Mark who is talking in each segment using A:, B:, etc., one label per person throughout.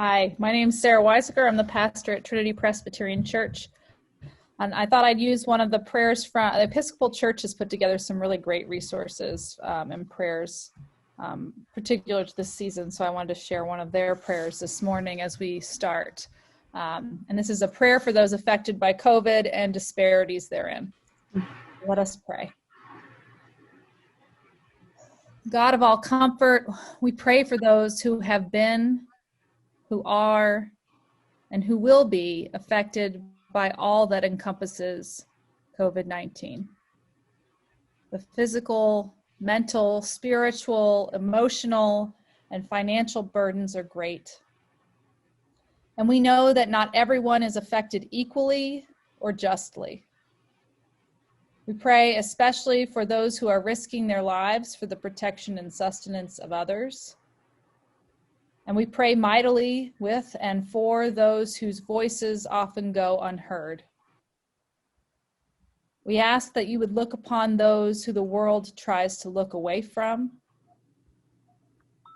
A: Hi, my name is Sarah Weisiger. I'm the pastor at Trinity Presbyterian Church. And I thought I'd use one of the prayers from the Episcopal Church has put together some really great resources and prayers particular to this season. So I wanted to share one of their prayers this morning as we start. And this is a prayer for those affected by COVID and disparities therein. Let us pray. God of all comfort, we pray for those who have been, who are, and who will be affected by all that encompasses COVID-19. The physical, mental, spiritual, emotional, and financial burdens are great. And we know that not everyone is affected equally or justly. We pray especially for those who are risking their lives for the protection and sustenance of others. And we pray mightily with and for those whose voices often go unheard. We ask that you would look upon those who the world tries to look away from.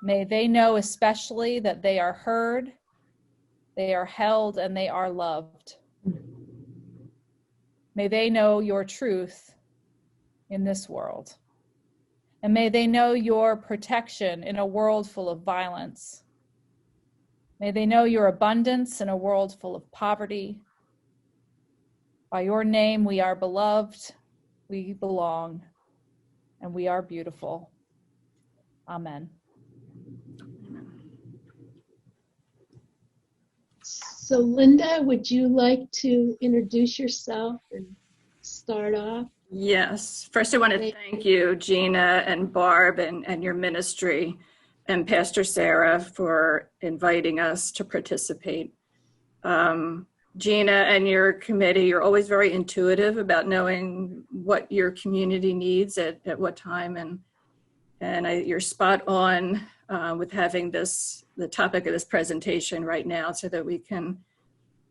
A: May they know especially that they are heard, they are held, and they are loved. May they know your truth in this world. And may they know your protection in a world full of violence. May they know your abundance in a world full of poverty. By your name we are beloved, we belong, and we are beautiful. Amen.
B: So Linda, would you like to introduce yourself and start off?
C: Yes. First, I want to thank you, Gina and Barb and your ministry and Pastor Sarah for inviting us to participate. Gina and your committee, you're always very intuitive about knowing what your community needs at what time. And you're spot on with having the topic of this presentation right now so that we can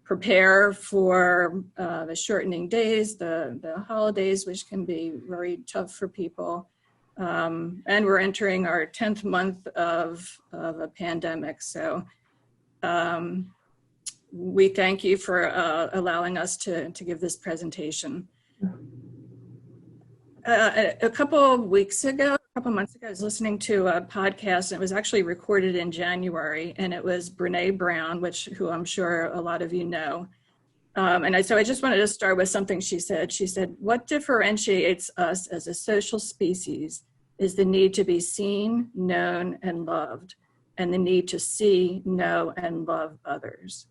C: prepare for the shortening days, the holidays, which can be very tough for people. And we're entering our 10th month of a pandemic. So we thank you for allowing us to give this presentation. A couple months ago, I was listening to a podcast, and it was actually recorded in January, and it was Brene Brown, who I'm sure a lot of you know. So I just wanted to start with something she said. She said, "What differentiates us as a social species is the need to be seen, known, and loved, and the need to see, know, and love others."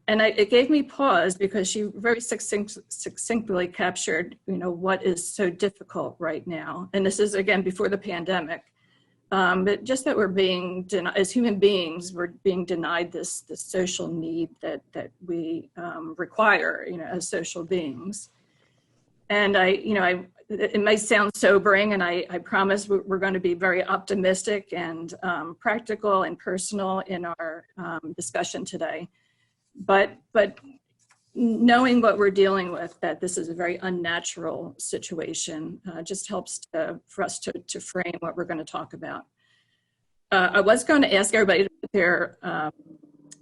C: And it gave me pause because she very succinctly captured, what is so difficult right now. And this is, again, before the pandemic. But just that we're being denied, as human beings, we're being denied this social need that we require, as social beings. And it might sound sobering, and I promise we're going to be very optimistic and practical and personal in our discussion today. But knowing what we're dealing with, that this is a very unnatural situation, just helps for us to frame what we're going to talk about. I was going to ask everybody to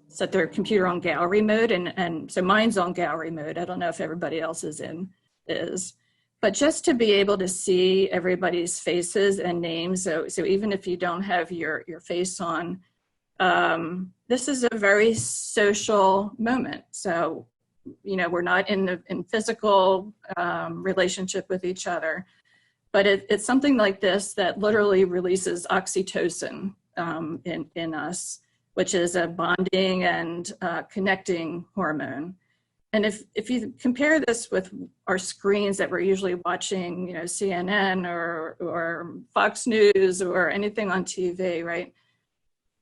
C: set their computer on gallery mode, and so mine's on gallery mode. I don't know if everybody else is. But just to be able to see everybody's faces and names, so even if you don't have your face on, this is a very social moment. So, we're not in physical relationship with each other, but it's something like this that literally releases oxytocin in us, which is a bonding and connecting hormone. And if you compare this with our screens that we're usually watching, CNN or Fox News or anything on TV, right?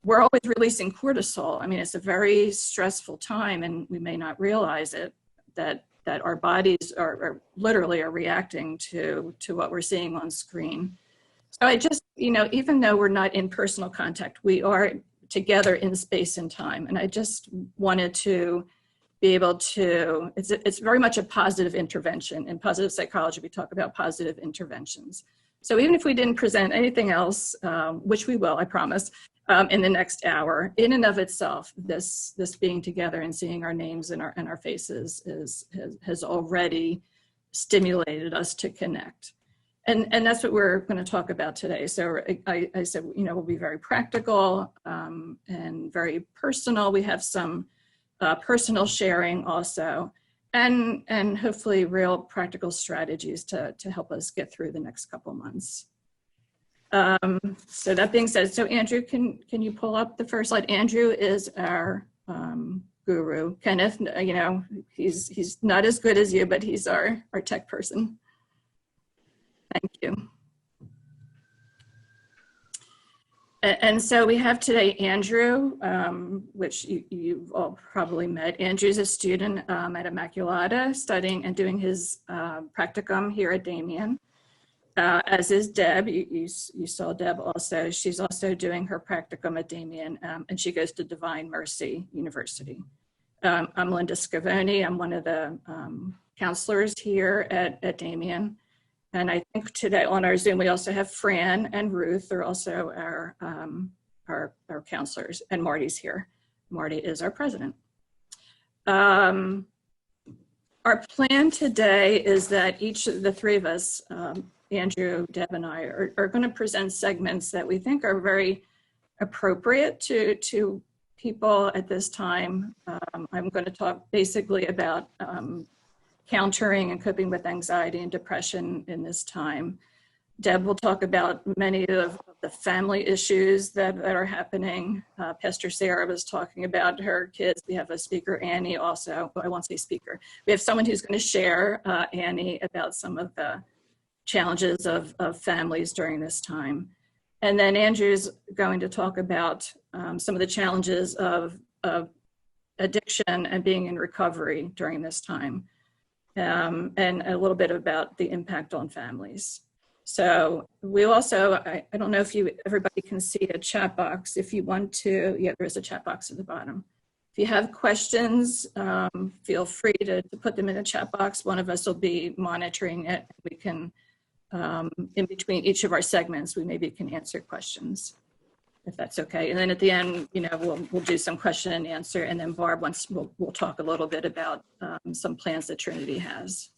C: We're always releasing cortisol. I mean, it's a very stressful time, and we may not realize it, that our bodies are literally reacting to what we're seeing on screen. So I just, even though we're not in personal contact, we are together in space and time. And I just wanted to be able to, it's very much a positive intervention. In positive psychology, we talk about positive interventions. So even if we didn't present anything else, which we will, I promise, in the next hour, in and of itself, this being together and seeing our names and our faces has already stimulated us to connect. And that's what we're going to talk about today. So I said, we'll be very practical and very personal. We have some personal sharing also, and hopefully real practical strategies to help us get through the next couple months. So that being said, so Andrew, can you pull up the first slide? Andrew is our guru. Kenneth, he's not as good as you, but he's our tech person. Thank you. And so we have today Andrew, which you've all probably met. Andrew's a student at Immaculata, studying and doing his practicum here at Daemion, as is Deb. You saw Deb also. She's also doing her practicum at Daemion, and she goes to Divine Mercy University. I'm Linda Scavone. I'm one of the counselors here at Daemion. And I think today on our Zoom, we also have Fran and Ruth are also our counselors, and Marty's here. Marty is our president. Our plan today is that each of the three of us, Andrew, Deb, and I, are going to present segments that we think are very appropriate to people at this time. I'm going to talk basically about countering and coping with anxiety and depression in this time. Deb will talk about many of the family issues that are happening. Pastor Sarah was talking about her kids. We have a speaker, Annie, also. Well, I won't say speaker. We have someone who's going to share, Annie, about some of the challenges of families during this time. And then Andrew's going to talk about some of the challenges of addiction and being in recovery during this time. And a little bit about the impact on families. So we also, I don't know if everybody can see a chat box. If you want to, yeah, there is a chat box at the bottom. If you have questions, feel free to put them in the chat box. One of us will be monitoring it. We can, in between each of our segments, we maybe can answer questions, if that's okay. And then at the end, we'll do some question and answer. And then Barb, we'll talk a little bit about some plans that Trinity has.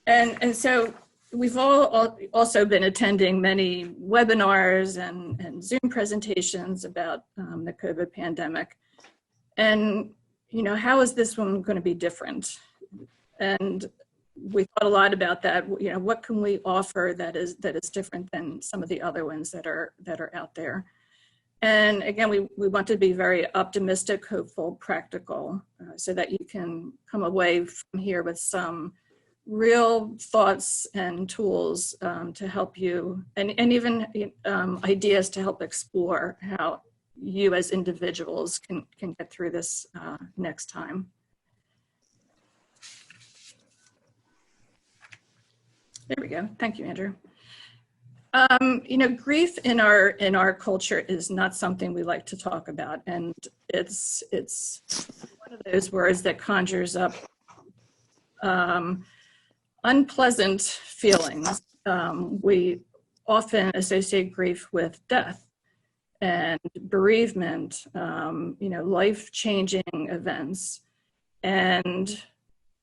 C: And so we've all also been attending many webinars and Zoom presentations about the COVID pandemic. And, how is this one going to be different? And we thought a lot about that. What can we offer that is different than some of the other ones that are out there? And again, we want to be very optimistic, hopeful, practical, so that you can come away from here with some real thoughts and tools to help you, and even ideas to help explore how you as individuals can get through this next time. There we go. Thank you, Andrew. Grief in our culture is not something we like to talk about, and it's one of those words that conjures up unpleasant feelings. We often associate grief with death and bereavement, life-changing events, and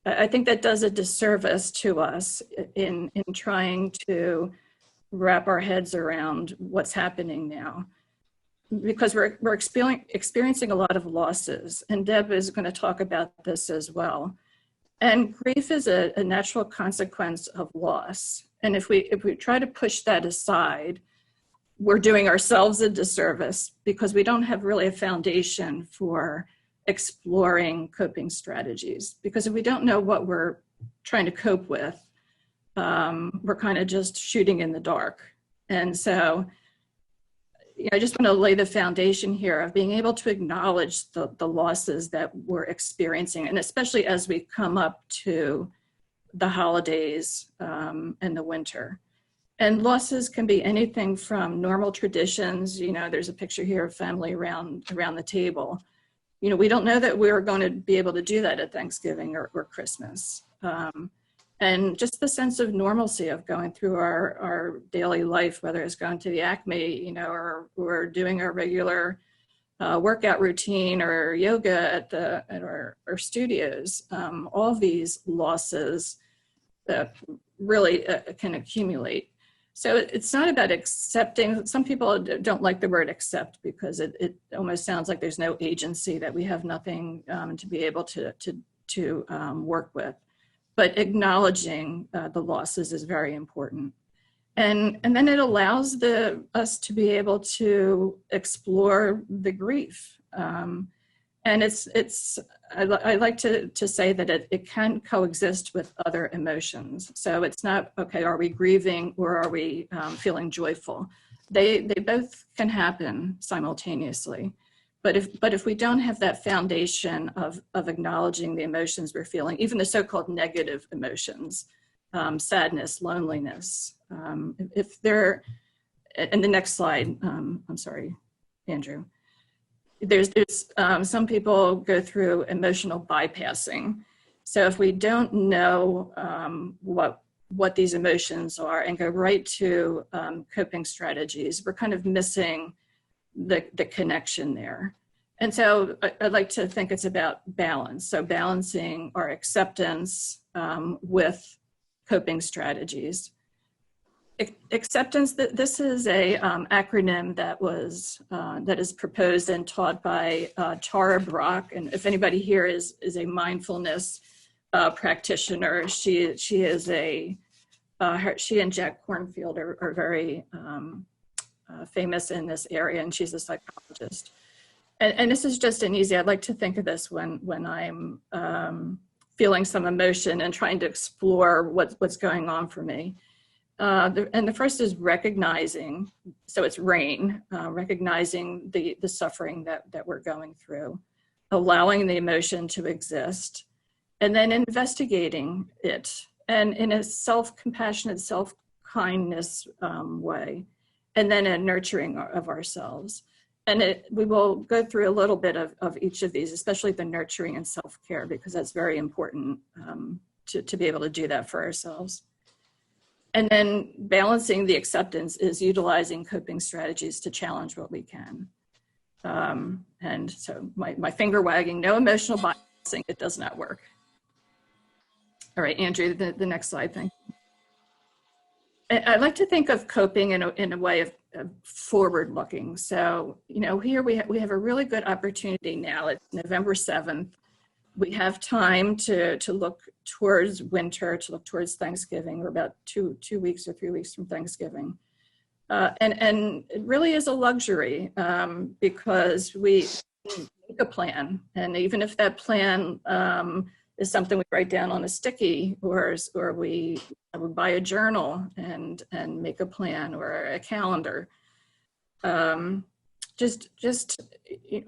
C: I think that does a disservice to us in trying to wrap our heads around what's happening now, because we're experiencing a lot of losses, and Deb is going to talk about this as well. And grief is a natural consequence of loss, and if we try to push that aside, we're doing ourselves a disservice, because we don't have really a foundation for exploring coping strategies. Because if we don't know what we're trying to cope with, we're kind of just shooting in the dark. And so I just want to lay the foundation here of being able to acknowledge the losses that we're experiencing, and especially as we come up to the holidays and the winter. And losses can be anything from normal traditions. There's a picture here of family around the table. We don't know that we're going to be able to do that at Thanksgiving or Christmas. And And just the sense of normalcy of going through our daily life, whether it's going to the Acme, or doing our regular workout routine or yoga at our studios. All these losses really can accumulate. So it's not about accepting. Some people don't like the word accept because it almost sounds like there's no agency, that we have nothing to be able to work with. But acknowledging the losses is very important. And then it allows us to be able to explore the grief. And I like to say that it can coexist with other emotions. So it's not, okay, are we grieving or are we feeling joyful? They both can happen simultaneously. But if we don't have that foundation of acknowledging the emotions we're feeling, even the so-called negative emotions, sadness, loneliness, if they're, and the next slide, I'm sorry, Andrew. There's some people go through emotional bypassing. So if we don't know what these emotions are and go right to coping strategies, we're kind of missing the connection there. And so I'd like to think it's about balance. So balancing our acceptance with coping strategies. Acceptance, this is a acronym that is proposed and taught by Tara Brock. And if anybody here is a mindfulness practitioner, she is she and Jack Kornfield are very famous in this area, and she's a psychologist. And this is just an easy, I'd like to think of this when I'm feeling some emotion and trying to explore what's going on for me. And the first is recognizing, so it's RAIN, recognizing the suffering that we're going through, allowing the emotion to exist, and then investigating it, and in a self-compassionate, self-kindness way, and then a nurturing of ourselves. And we will go through a little bit of each of these, especially the nurturing and self-care, because that's very important to be able to do that for ourselves. And then balancing the acceptance is utilizing coping strategies to challenge what we can. And so my finger wagging, no emotional biasing, it does not work. All right, Andrew, the next slide, thank you. I like to think of coping in a way of forward looking. So, here we have a really good opportunity now. It's November 7th. We have time to look towards winter, to look towards Thanksgiving. We're about 2 weeks or 3 weeks from Thanksgiving. And it really is a luxury because we make a plan. And even if that plan is something we write down on a sticky, or we buy a journal and make a plan, or a calendar. Just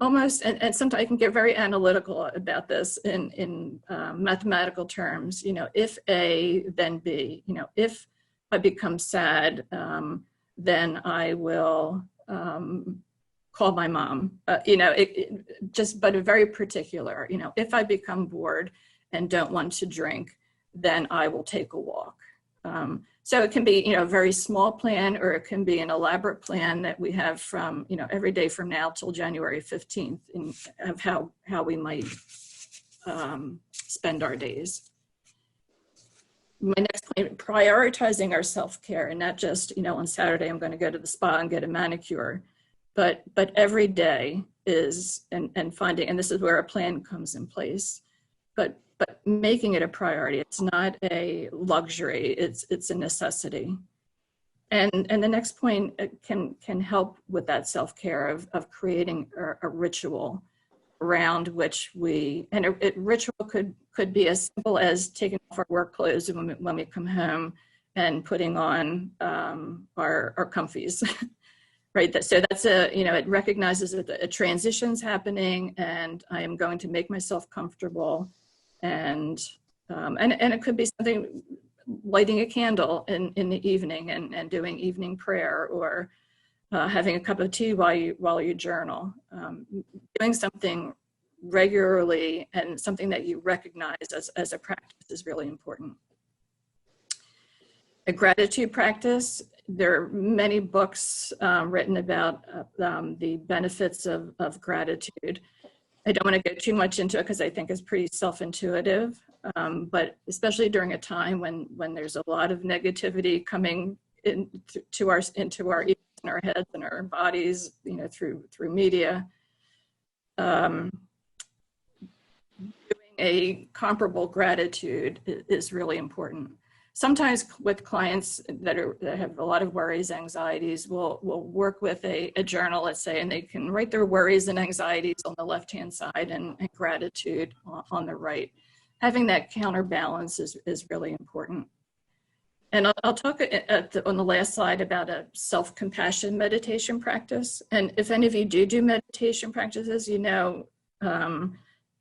C: almost, and sometimes I can get very analytical about this in mathematical terms. If A, then B. If I become sad, then I will call my mom. But a very particular. If I become bored and don't want to drink, then I will take a walk. So it can be, a very small plan, or it can be an elaborate plan that we have from, every day from now till January 15th of how we might spend our days. My next point, prioritizing our self-care, and not just, on Saturday I'm going to go to the spa and get a manicure, but every day is, and finding, and this is where a plan comes in place, but making it a priority. It's not a luxury, it's a necessity. And the next point can help with that self-care of creating a ritual around which and a ritual could be as simple as taking off our work clothes when we come home and putting on our comfies. Right, so that's it recognizes that a transition's happening, and I am going to make myself comfortable. And it could be something, lighting a candle in the evening and doing evening prayer, or having a cup of tea while you journal. Doing something regularly and something that you recognize as a practice is really important. A gratitude practice. There are many books written about the benefits of gratitude. I don't want to go too much into it because I think it's pretty self-intuitive, but especially during a time when there's a lot of negativity coming into our ears and our heads and our bodies, through media. Doing a comparable gratitude is really important. Sometimes with clients that have a lot of worries, anxieties, we'll work with a journal, let's say, and they can write their worries and anxieties on the left-hand side and gratitude on the right. Having that counterbalance is really important. And I'll talk on the last slide about a self-compassion meditation practice. And if any of you do meditation practices,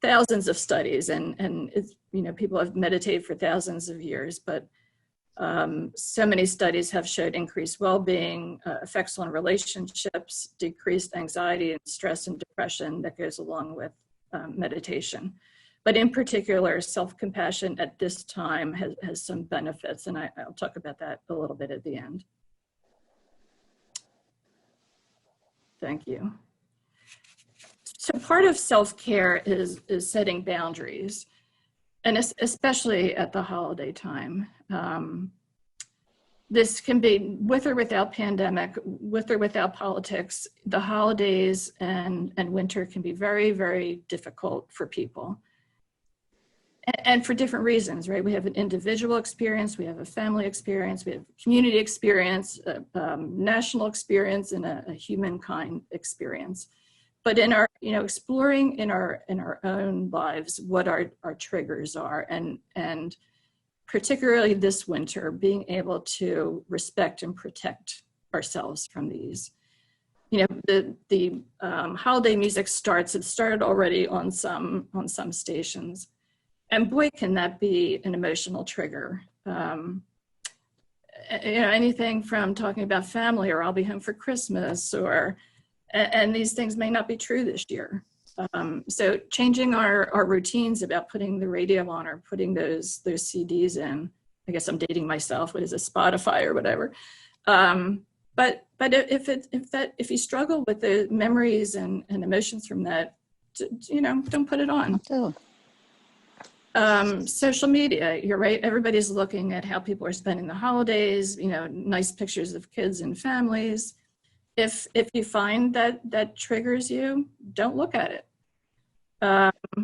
C: thousands of studies and it's, people have meditated for thousands of years, but so many studies have showed increased well-being, effects on relationships, decreased anxiety and stress and depression that goes along with meditation. But in particular, self-compassion at this time has some benefits, and I'll talk about that a little bit at the end. Thank you. So part of self-care is setting boundaries, and especially at the holiday time. This can be with or without pandemic, with or without politics. The holidays and winter can be very, very difficult for people. And for different reasons, right? We have an individual experience, we have a family experience, we have a community experience, a national experience, and a humankind experience. But in our, exploring in our own lives what our triggers are, and particularly this winter, being able to respect and protect ourselves from these. The holiday music started already on some stations. And boy, can that be an emotional trigger. Anything from talking about family, or I'll be home for Christmas, and these things may not be true this year. So changing our routines about putting the radio on or putting those CDs in. I guess I'm dating myself. What is it, Spotify or whatever? But if you struggle with the memories and emotions from that, don't put it on.
D: Oh.
C: Social media, you're right. Everybody's looking at how people are spending the holidays, nice pictures of kids and families. If you find that triggers you, don't look at it.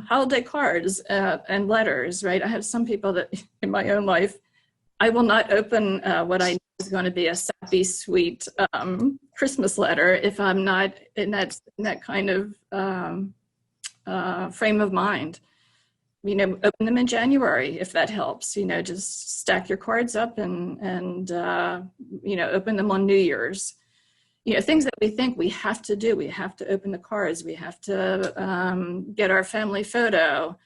C: Holiday cards and letters, right? I have some people that in my own life, I will not open what I know is going to be a sappy, sweet Christmas letter if I'm not in that kind of frame of mind. Open them in January if that helps. Just stack your cards up and open them on New Year's. Things that we think we have to do. We have to open the cards. We have to get our family photo.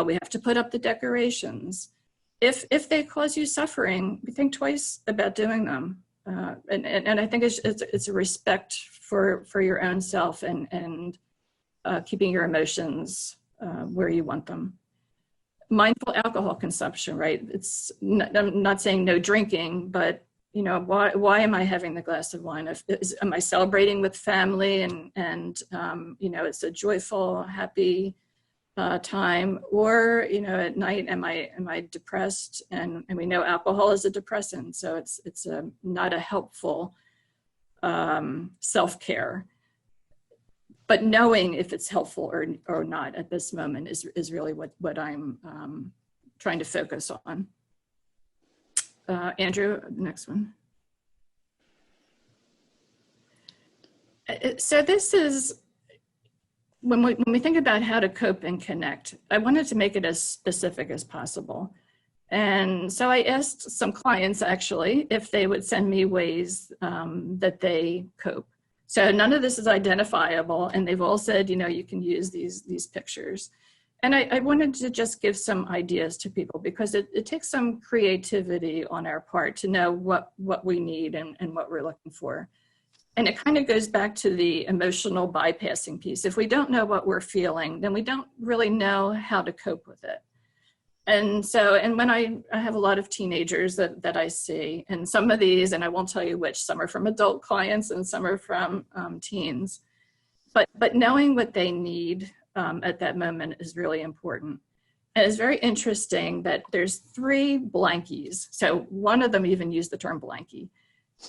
C: We have to put up the decorations. If they cause you suffering, think twice about doing them. And I think it's a respect for your own self and keeping your emotions where you want them. Mindful alcohol consumption, right? I'm not saying no drinking, but why am I having the glass of wine? Am I celebrating with family and it's a joyful, happy time, or at night am I depressed? And we know alcohol is a depressant, so it's not a helpful self-care. But knowing if it's helpful or not at this moment is really what I'm trying to focus on. Andrew, next one. So this is, when we think about how to cope and connect, I wanted to make it as specific as possible. And so I asked some clients actually if they would send me ways that they cope. So none of this is identifiable, and they've all said, you can use these pictures. And I wanted to just give some ideas to people because it takes some creativity on our part to know what we need and what we're looking for. And it kind of goes back to the emotional bypassing piece. If we don't know what we're feeling, then we don't really know how to cope with it. And so, and when I have a lot of teenagers that I see, and some of these, and I won't tell you which, some are from adult clients and some are from teens, but knowing what they need at that moment is really important. And it's very interesting that there's 3 blankies. So one of them even used the term blankie.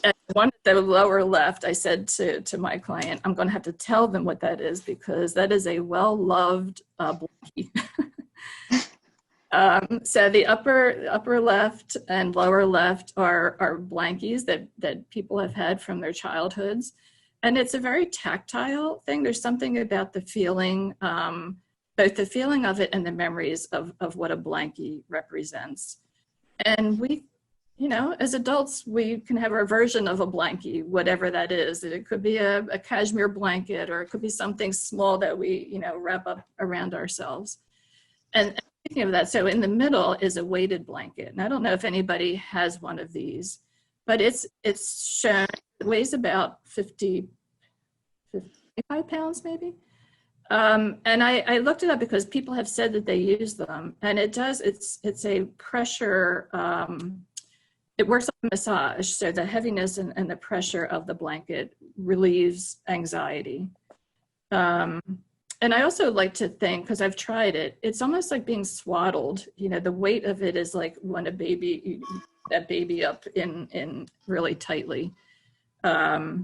C: And one at the lower left, I said to my client, I'm going to have to tell them what that is, because that is a well-loved blankie. So the upper left and lower left are blankies that people have had from their childhoods. And it's a very tactile thing. There's something about the feeling, both the feeling of it and the memories of what a blankie represents. And we, as adults, we can have our version of a blankie, whatever that is. It could be a cashmere blanket, or it could be something small that we, wrap up around ourselves. And speaking of that, so in the middle is a weighted blanket. And I don't know if anybody has one of these, but it's shown, it weighs about 55 pounds maybe. And I looked it up because people have said that they use them, and it does, it's a pressure, it works like a massage. So the heaviness and the pressure of the blanket relieves anxiety. And I also like to think, because I've tried it, it's almost like being swaddled. The weight of it is like when that baby up in really tightly. Yeah.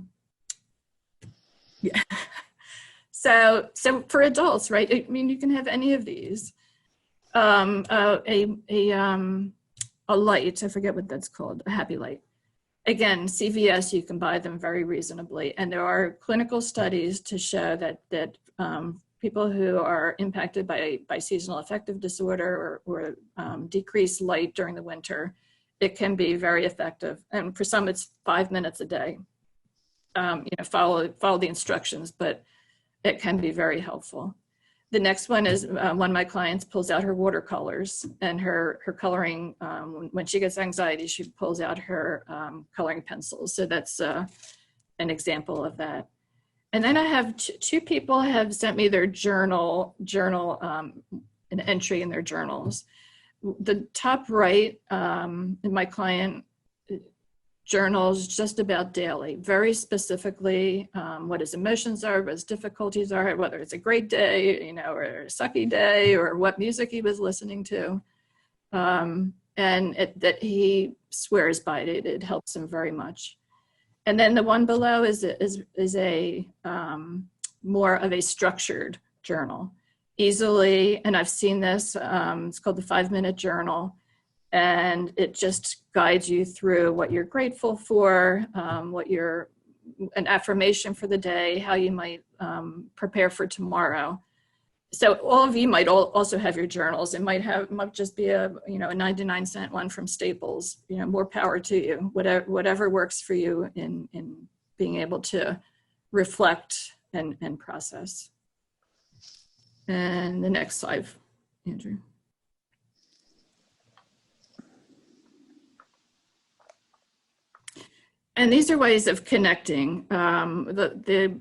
C: So for adults, right? I mean, you can have any of these. A light, I forget what that's called, a happy light. Again, CVS, you can buy them very reasonably. And there are clinical studies to show that people who are impacted by seasonal affective disorder or decreased light during the winter, it can be very effective. And for some, it's 5 minutes a day. Follow the instructions, but it can be very helpful. The next one is one of my clients pulls out her watercolors and her coloring. When she gets anxiety, she pulls out her coloring pencils. So that's an example of that. And then I have 2 people have sent me their journal, an entry in their journals. The top right, in my client journals just about daily, very specifically what his emotions are, what his difficulties are, whether it's a great day, or a sucky day, or what music he was listening to. And that he swears by it. It helps him very much. And then the one below is a more of a structured journal. Easily, and I've seen this, it's called the 5-minute journal. And it just guides you through what you're grateful for, an affirmation for the day, how you might prepare for tomorrow. So all of you might also have your journals. It might just be a 99-cent one from Staples. More power to you. Whatever works for you in being able to reflect and process. And the next slide, Andrew. And these are ways of connecting. The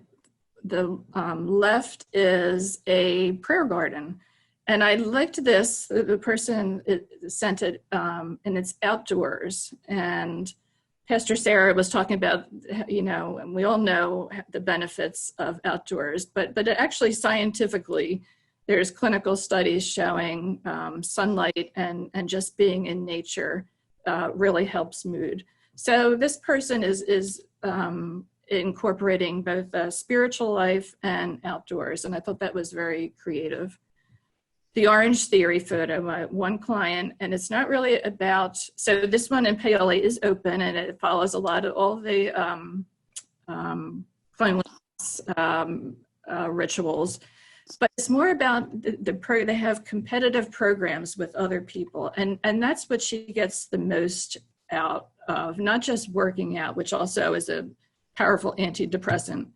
C: left is a prayer garden. And I liked this, the person sent it, and it's outdoors. And Pastor Sarah was talking about, and we all know the benefits of outdoors, but actually scientifically, there's clinical studies showing sunlight and just being in nature really helps mood. So this person is incorporating both a spiritual life and outdoors, and I thought that was very creative. The Orange Theory photo, my one client, and it's not really about, so this one in Paola is open and it follows a lot of all the cleanliness rituals, but it's more about they have competitive programs with other people, and that's what she gets the most out of, not just working out, which also is a powerful antidepressant,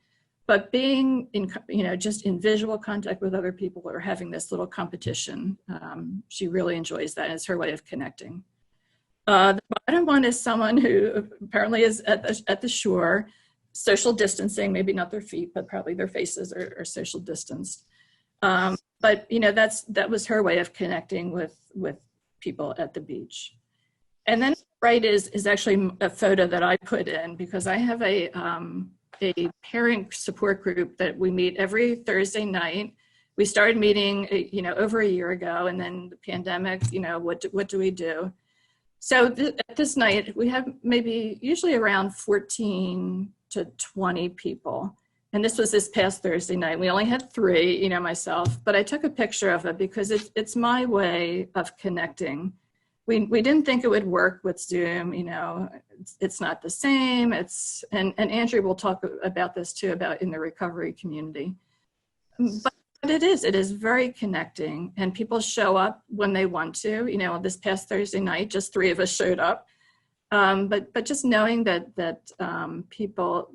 C: but being in, just in visual contact with other people or having this little competition. She really enjoys that. It's her way of connecting. The bottom one is someone who apparently is at the shore, social distancing, maybe not their feet, but probably their faces are social distanced. But that was her way of connecting with people at the beach. And then right is actually a photo that I put in because I have a parent support group that we meet every Thursday night. We started meeting, over a year ago, and then the pandemic, what do we do? So at this night, we have maybe usually around 14 to 20 people. And this was this past Thursday night. We only had 3, myself, but I took a picture of it because it's my way of connecting. We didn't think it would work with Zoom, it's not the same. And Andrew will talk about this too, about in the recovery community. But it is very connecting, and people show up when they want to. This past Thursday night, just 3 of us showed up. But just knowing that people,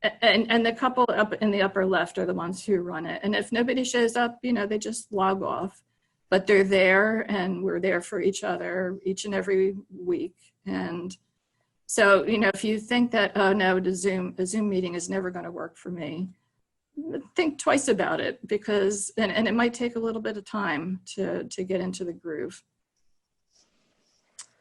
C: and the couple up in the upper left are the ones who run it. And if nobody shows up, they just log off. But they're there, and we're there for each other each and every week. And so, if you think that, oh no, a Zoom meeting is never going to work for me, think twice about it, because and it might take a little bit of time to get into the groove.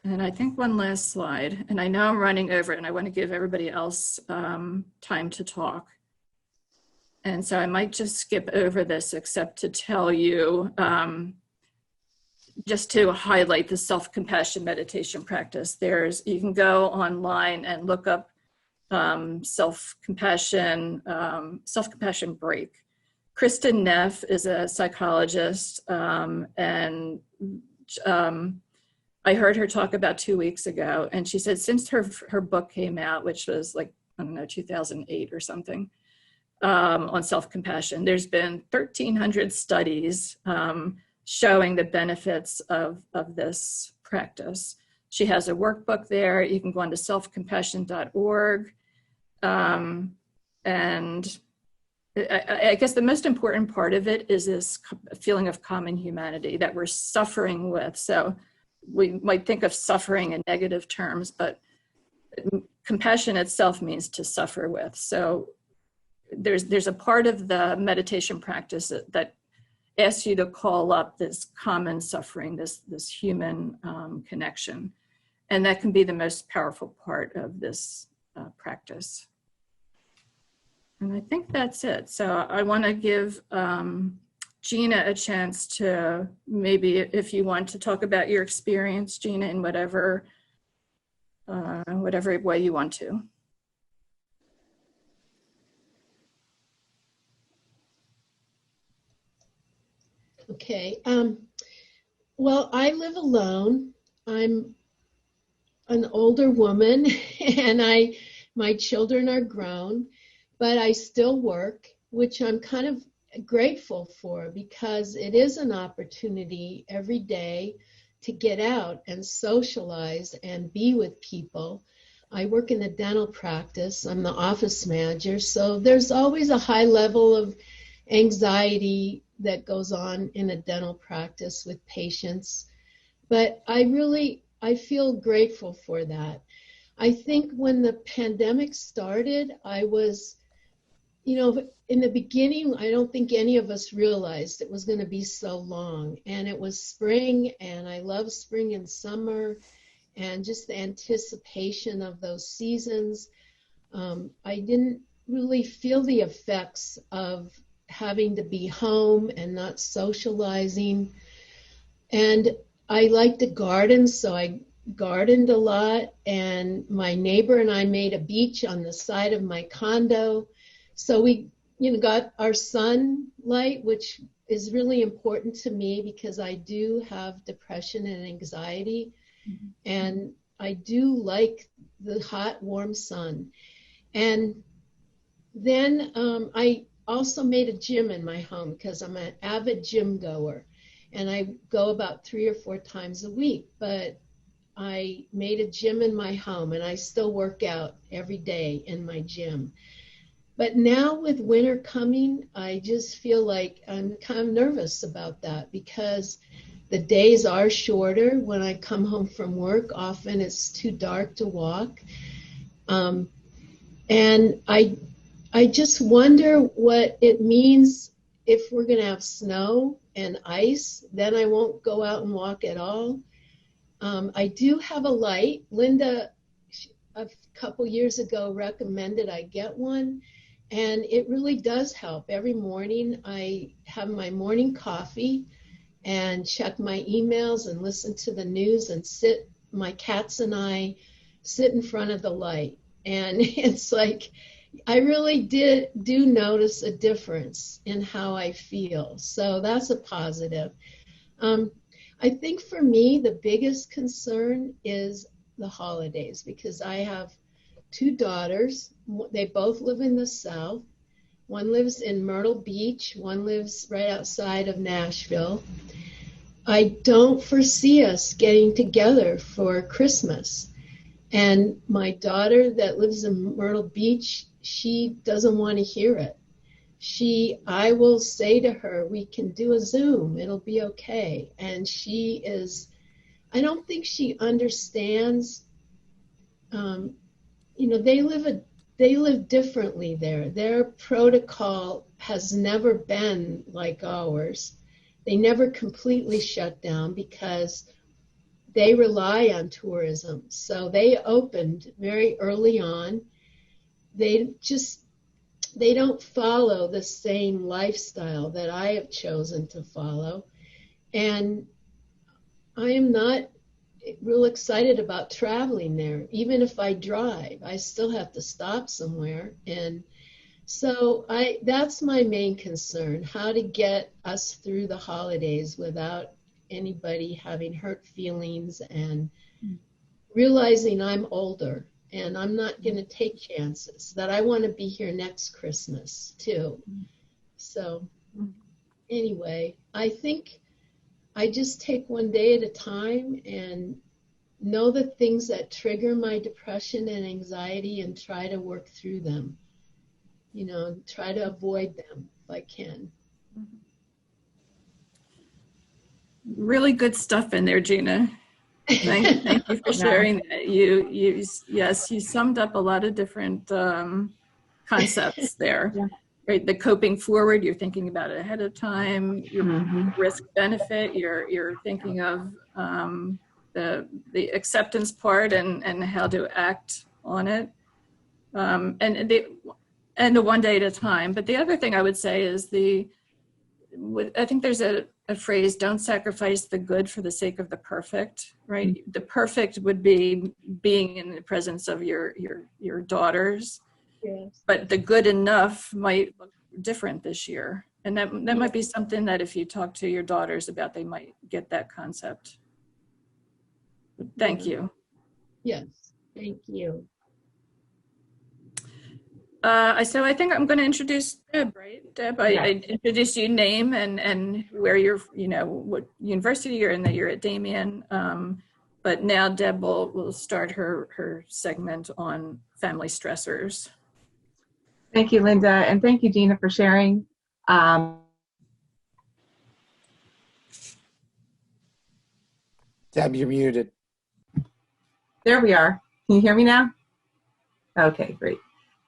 C: And I think one last slide, and I know I'm running over it, and I want to give everybody else time to talk. And so I might just skip over this, except to tell you, just to highlight the self-compassion meditation practice. You can go online and look up self-compassion break. Kristen Neff is a psychologist, and I heard her talk about 2 weeks ago, and she said since her book came out, which was 2008 or something, on self-compassion, there's been 1,300 studies showing the benefits of this practice. She has a workbook there. You can go on to selfcompassion.org. And I guess the most important part of it is this feeling of common humanity that we're suffering with. So we might think of suffering in negative terms, but compassion itself means to suffer with. So there's a part of the meditation practice that asks you to call up this common suffering, this human connection. And that can be the most powerful part of this practice. And I think that's it. So I want to give Gina a chance to maybe, if you want to talk about your experience, Gina, in whatever way you want to.
B: Okay. Well, I live alone. I'm an older woman, and my children are grown, but I still work, which I'm kind of grateful for, because it is an opportunity every day to get out and socialize and be with people. I work in a dental practice. I'm the office manager, so there's always a high level of anxiety that goes on in a dental practice with patients. But I feel grateful for that. I think when the pandemic started, I was, in the beginning, I don't think any of us realized it was going to be so long. And it was spring, and I love spring and summer, and just the anticipation of those seasons. I didn't really feel the effects of having to be home and not socializing. And I like to garden, so I gardened a lot, and my neighbor and I made a beach on the side of my condo. So we got our sunlight, which is really important to me because I do have depression and anxiety. Mm-hmm. And I do like the hot, warm sun. And then I also made a gym in my home because I'm an avid gym goer, and I go about 3 or 4 times a week. But I made a gym in my home, and I still work out every day in my gym. But now with winter coming, I just feel like I'm kind of nervous about that, because the days are shorter. When I come home from work, often it's too dark to walk. And I just wonder what it means if we're going to have snow and ice. Then I won't go out and walk at all. I do have a light. Linda, a couple years ago, recommended I get one, and it really does help. Every morning I have my morning coffee and check my emails and listen to the news and my cats and I sit in front of the light. And it's like, I really do notice a difference in how I feel. So that's a positive. I think for me, the biggest concern is the holidays, because I have two daughters. They both live in the South. One lives in Myrtle Beach. One lives right outside of Nashville. I don't foresee us getting together for Christmas. And my daughter that lives in Myrtle Beach, she doesn't want to hear it. I will say to her, we can do a Zoom, it'll be okay. And I don't think she understands, they live differently there. Their protocol has never been like ours. They never completely shut down because they rely on tourism. So they opened very early on. They don't follow the same lifestyle that I have chosen to follow. And I am not real excited about traveling there. Even if I drive, I still have to stop somewhere. And so that's my main concern, how to get us through the holidays without anybody having hurt feelings and realizing I'm older and I'm not going to take chances, that I want to be here next Christmas too. So anyway, I think I just take one day at a time and know the things that trigger my depression and anxiety and try to work through them, try to avoid them if I can.
C: Really good stuff in there, Gina. Thank you for sharing that. You summed up a lot of different concepts there.
D: Yeah.
C: Right, the coping forward, you're thinking about it ahead of time. Your risk benefit, you're thinking of the acceptance part and how to act on it, and the one day at a time. But the other thing I would say is I think there's a phrase, don't sacrifice the good for the sake of the perfect, right? The perfect would be being in the presence of your daughters.
B: Yes.
C: But the good enough might look different this year. And that might be something that if you talk to your daughters about, they might get that concept. Thank you.
B: Yes, thank you.
C: So I think I'm going to introduce Deb, right? Deb, I introduced you, name and where you're, what university you're in, that you're at Daemion. But now Deb will start her segment on family stressors.
D: Thank you, Linda, and thank you, Gina, for sharing.
E: Deb, you're muted.
D: There we are. Can you hear me now? Okay, great.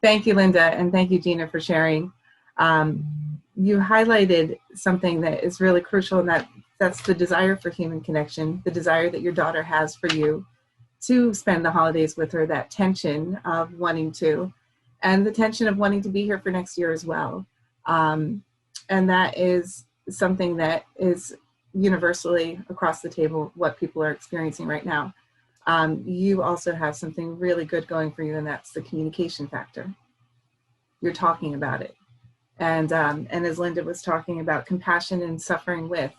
D: Thank you, Linda, and thank you, Gina, for sharing. You highlighted something that is really crucial, and that's the desire for human connection, the desire that your daughter has for you to spend the holidays with her, that tension of wanting to, and the tension of wanting to be here for next year as well. And that is something that is universally across the table what people are experiencing right now. You also have something really good going for you, and that's the communication factor. You're talking about it. And as Linda was talking about compassion and suffering with,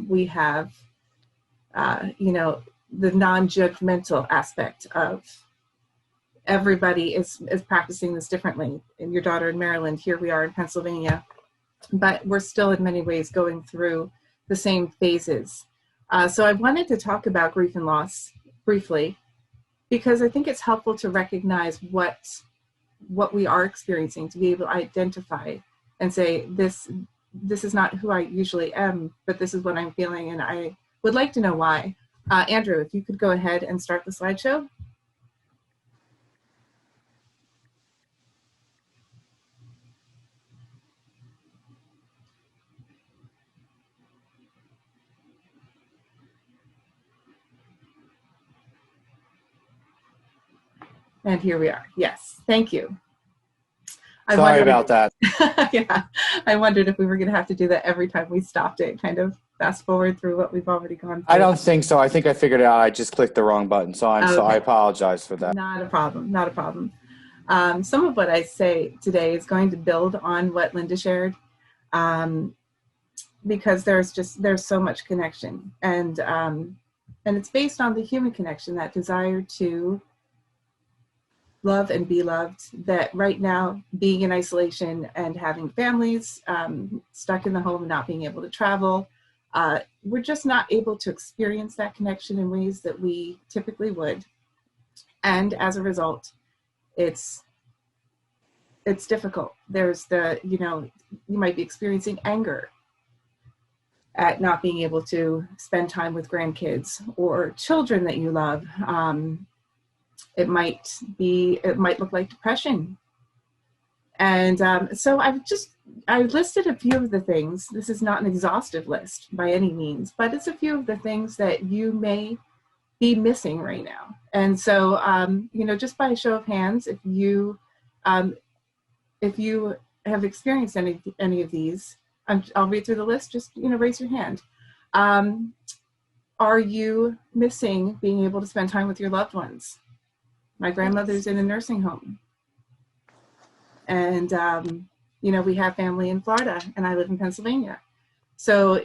D: we have, the non-judgmental aspect of everybody is practicing this differently. And your daughter in Maryland, here we are in Pennsylvania, but we're still in many ways going through the same phases. So I wanted to talk about grief and loss briefly, because I think it's helpful to recognize what we are experiencing, to be able to identify and say, this is not who I usually am, but this is what I'm feeling, and I would like to know why. Andrew, if you could go ahead and start the slideshow. And here we are. Yes, thank you.
E: Sorry about that.
D: Yeah, I wondered if we were going to have to do that every time we stopped it, kind of fast forward through what we've already gone through.
E: I don't think so. I think I figured it out. I just clicked the wrong button. So I apologize for that.
D: Not a problem. Not a problem. Some of what I say today is going to build on what Linda shared, because there's so much connection, and it's based on the human connection, that desire to love and be loved, that right now, being in isolation and having families stuck in the home, not being able to travel, we're just not able to experience that connection in ways that we typically would. And as a result, it's difficult. There's you might be experiencing anger at not being able to spend time with grandkids or children that you love. It might look like depression. And so I listed a few of the things. This is not an exhaustive list by any means, but it's a few of the things that you may be missing right now. And so, just by a show of hands, if you have experienced any of these, I'll read through the list, just, raise your hand. Are you missing being able to spend time with your loved ones? My grandmother's in a nursing home. And, we have family in Florida, and I live in Pennsylvania. So,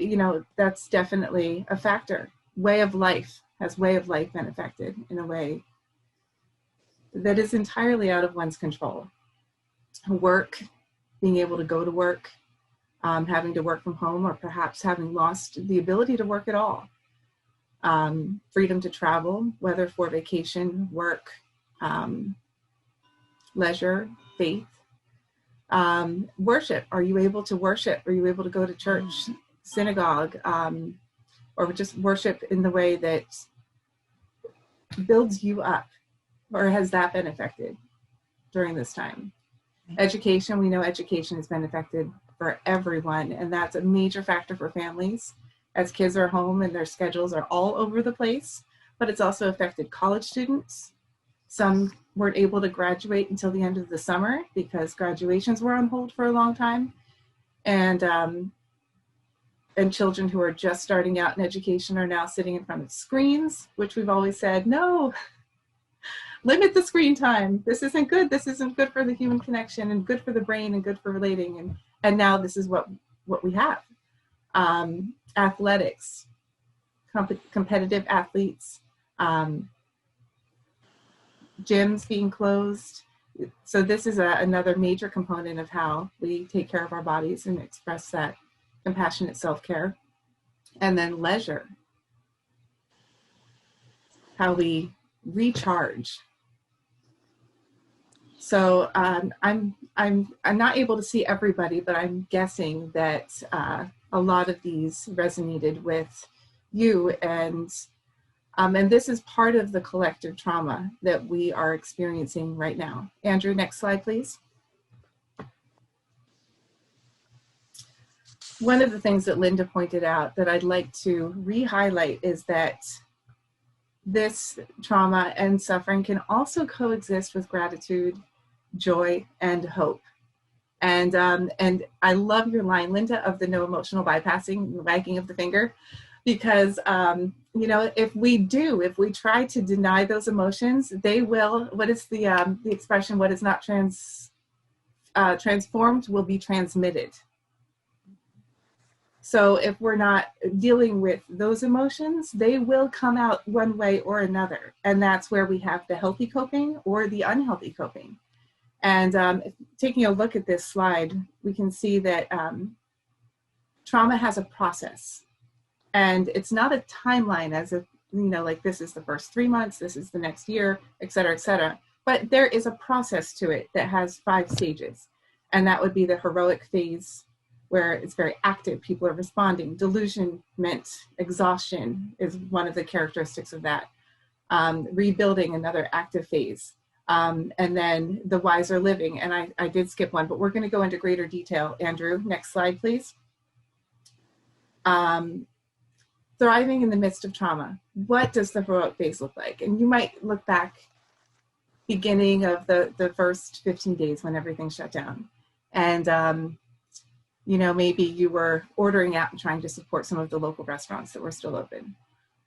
D: that's definitely a factor. Has way of life been affected in a way that is entirely out of one's control? Work, being able to go to work, having to work from home, or perhaps having lost the ability to work at all. Freedom to travel, whether for vacation, work, leisure, faith. Worship. Are you able to worship? Are you able to go to church, synagogue, or just worship in the way that builds you up? Or has that been affected during this time? Education. We know education has been affected for everyone, and that's a major factor for families as kids are home and their schedules are all over the place. But it's also affected college students. Some weren't able to graduate until the end of the summer because graduations were on hold for a long time. And children who are just starting out in education are now sitting in front of screens, which we've always said, no, limit the screen time. This isn't good. This isn't good for the human connection and good for the brain and good for relating. And now this is what we have. Athletics, competitive athletes, gyms being closed. So this is another major component of how we take care of our bodies and express that compassionate self-care. And then leisure, how we recharge. So I'm not able to see everybody, but I'm guessing that a lot of these resonated with you, and this is part of the collective trauma that we are experiencing right now. Andrew, next slide, please. One of the things that Linda pointed out that I'd like to re-highlight is that this trauma and suffering can also coexist with gratitude, joy, and hope. And I love your line, Linda, of the no emotional bypassing, the wagging of the finger, because if we try to deny those emotions, they will. What is the expression? What is not transformed will be transmitted. So if we're not dealing with those emotions, they will come out one way or another. And that's where we have the healthy coping or the unhealthy coping. And taking a look at this slide, we can see that trauma has a process. And it's not a timeline as if, like this is the first 3 months, this is the next year, et cetera, et cetera. But there is a process to it that has 5 stages. And that would be the heroic phase, where it's very active, people are responding. Delusionment, exhaustion is one of the characteristics of that. Rebuilding, another active phase. And then the wiser living, and I did skip one, but we're going to go into greater detail. Andrew, next slide, please. Thriving in the midst of trauma. What does the heroic phase look like? And you might look back beginning of the first 15 days when everything shut down. And, you know, maybe you were ordering out and trying to support some of the local restaurants that were still open,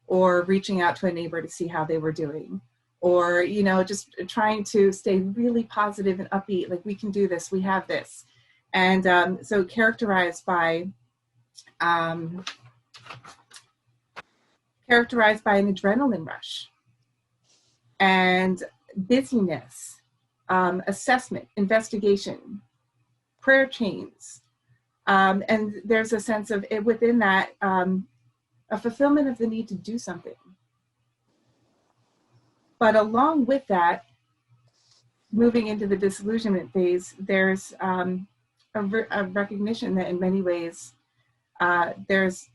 D: or reaching out to a neighbor to see how they were doing, or, you know, just trying to stay really positive and upbeat, like, we can do this, we have this. And so characterized by an adrenaline rush and busyness, assessment, investigation, prayer chains. And there's a sense of it within that, a fulfillment of the need to do something. But along with that, moving into the disillusionment phase, there's a recognition that in many ways, there's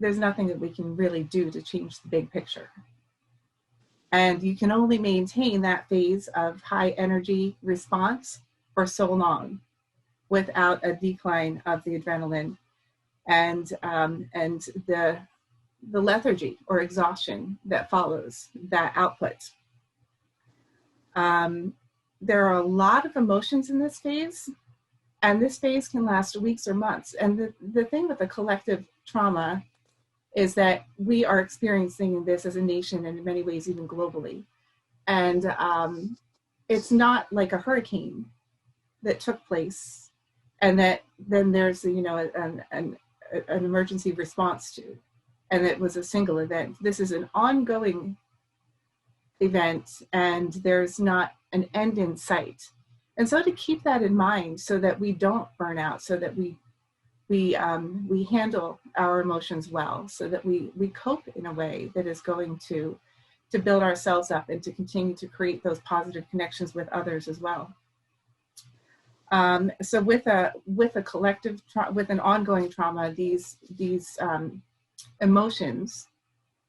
D: nothing that we can really do to change the big picture. And you can only maintain that phase of high energy response for so long without a decline of the adrenaline and the lethargy or exhaustion that follows that output. There are a lot of emotions in this phase, and this phase can last weeks or months. And the thing with the collective trauma is that we are experiencing this as a nation and in many ways even globally. And it's not like a hurricane that took place and that then there's, you know, an emergency response to, and it was a single event. This is an ongoing event, and there's not an end in sight. And so to keep that in mind so that we don't burn out, so that we handle our emotions well, so that we cope in a way that is going to build ourselves up and to continue to create those positive connections with others as well. So with a collective, with an ongoing trauma, these emotions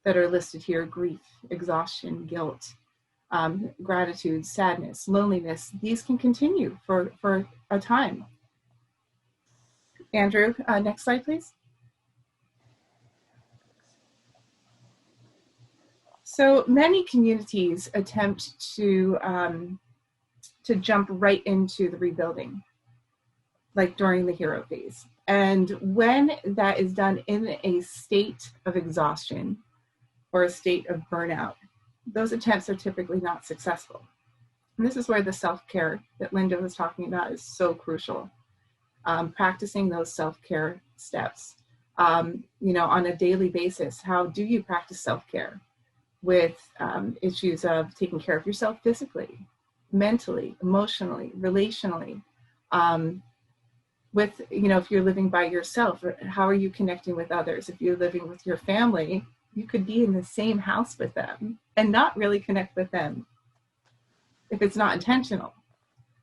D: that are listed here, grief, exhaustion, guilt, gratitude, sadness, loneliness, these can continue for a time. Andrew, next slide, please. So many communities attempt to jump right into the rebuilding, like during the hero phase. And when that is done in a state of exhaustion or a state of burnout, those attempts are typically not successful. And this is where the self-care that Linda was talking about is so crucial. Practicing those self-care steps, you know, on a daily basis. How do you practice self-care with issues of taking care of yourself physically, mentally, emotionally, relationally? With, you know, if you're living by yourself, how are you connecting with others? If you're living with your family, you could be in the same house with them and not really connect with them if it's not intentional.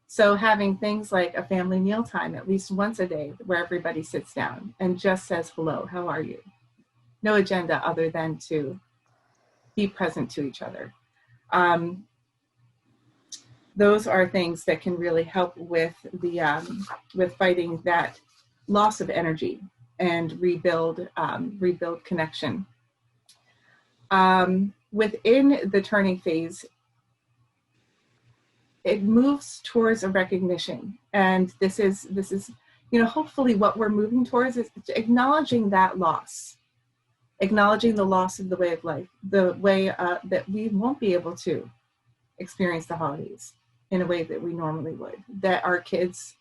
D: So having things like a family mealtime at least once a day where everybody sits down and just says, hello, how are you? No agenda other than to be present to each other. Those are things that can really help with with fighting that loss of energy and rebuild connection. Within the turning phase, it moves towards a recognition, and this is, you know, hopefully what we're moving towards is acknowledging that loss, acknowledging the loss of the way of life, the way that we won't be able to experience the holidays in a way that we normally would, that our kids'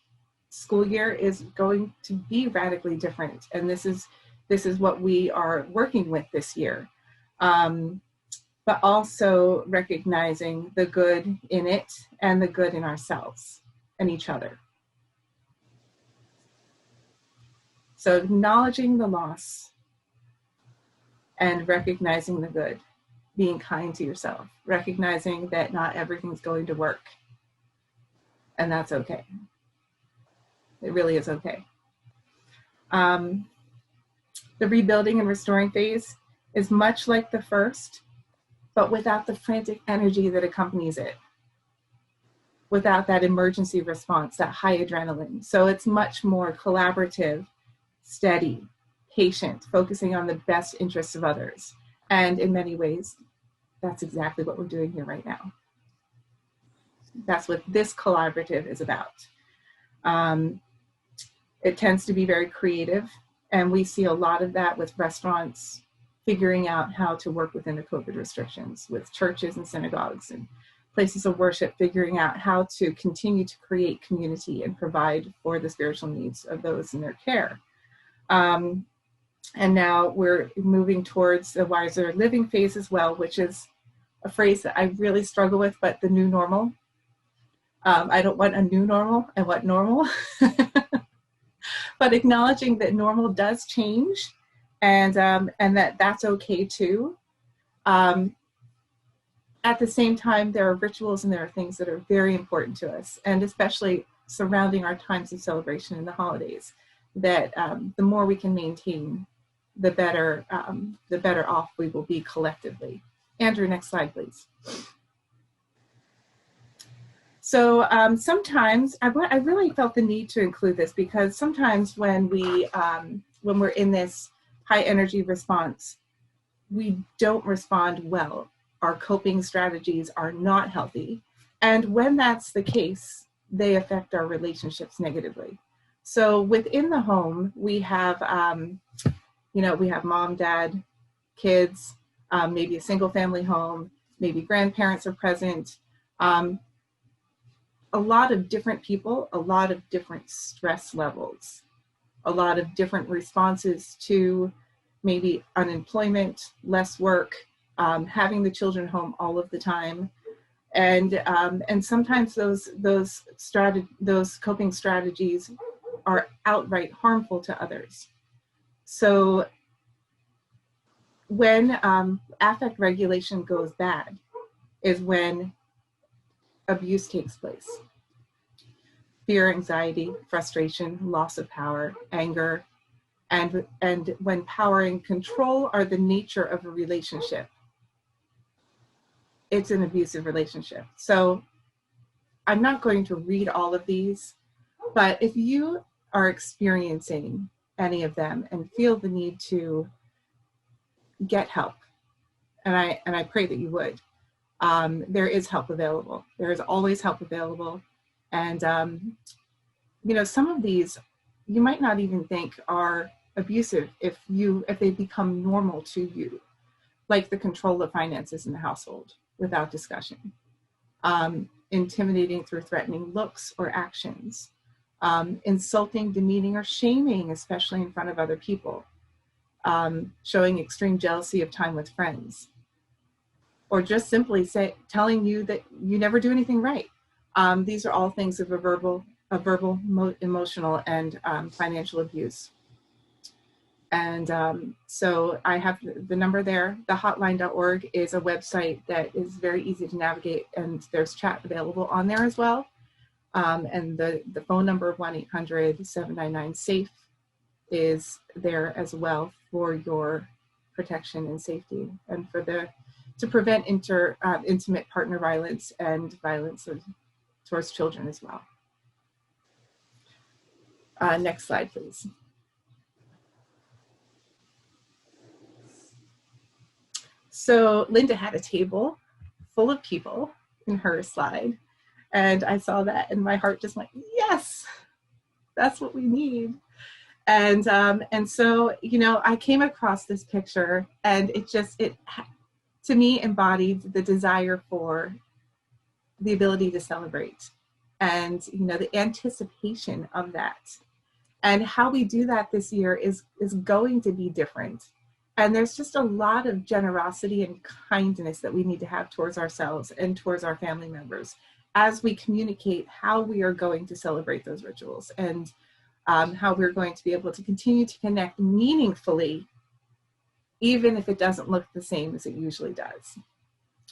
D: school year is going to be radically different, and this is what we are working with this year. But also recognizing the good in it and the good in ourselves and each other. So acknowledging the loss and recognizing the good, being kind to yourself, recognizing that not everything's going to work, and that's okay. It really is okay. The rebuilding and restoring phase is much like the first, but without the frantic energy that accompanies it, without that emergency response, that high adrenaline. So it's much more collaborative, steady, patient, focusing on the best interests of others. And in many ways, that's exactly what we're doing here right now. That's what this collaborative is about. It tends to be very creative, and we see a lot of that with restaurants figuring out how to work within the COVID restrictions, with churches and synagogues and places of worship figuring out how to continue to create community and provide for the spiritual needs of those in their care. And now we're moving towards the wiser living phase as well, which is a phrase that I really struggle with, but the new normal. I don't want a new normal, I want normal. But acknowledging that normal does change, and that's okay too. At the same time, there are rituals and there are things that are very important to us, and especially surrounding our times of celebration in the holidays, that the more we can maintain, the better off we will be collectively. Andrew, next slide, please. So sometimes I really felt the need to include this, because sometimes when we're in this high energy response, we don't respond well. Our coping strategies are not healthy. And when that's the case, they affect our relationships negatively. So within the home, we have, we have mom, dad, kids, maybe a single family home, maybe grandparents are present. A lot of different people, a lot of different stress levels, a lot of different responses to maybe unemployment, less work, having the children home all of the time. And sometimes those coping strategies are outright harmful to others. So when affect regulation goes bad is when abuse takes place. Fear, anxiety, frustration, loss of power, anger, and when power and control are the nature of a relationship, it's an abusive relationship. So I'm not going to read all of these, but if you are experiencing any of them and feel the need to get help, and I pray that you would, there is help available. There is always help available. And, some of these you might not even think are abusive if they become normal to you, like the control of finances in the household without discussion, intimidating through threatening looks or actions, insulting, demeaning, or shaming, especially in front of other people, showing extreme jealousy of time with friends, or just simply telling you that you never do anything right. These are all things of a verbal, emotional, and financial abuse. And so I have the number there. The hotline.org is a website that is very easy to navigate, and there's chat available on there as well. And the phone number 1-800-799-SAFE is there as well for your protection and safety, and to prevent intimate partner violence and violence towards children as well. Next slide, please. So Linda had a table full of people in her slide, and I saw that and my heart just went, yes, that's what we need. And so, I came across this picture, and it to me embodied the desire for the ability to celebrate, and the anticipation of that. And how we do that this year is going to be different. And there's just a lot of generosity and kindness that we need to have towards ourselves and towards our family members as we communicate how we are going to celebrate those rituals, and how we're going to be able to continue to connect meaningfully, even if it doesn't look the same as it usually does.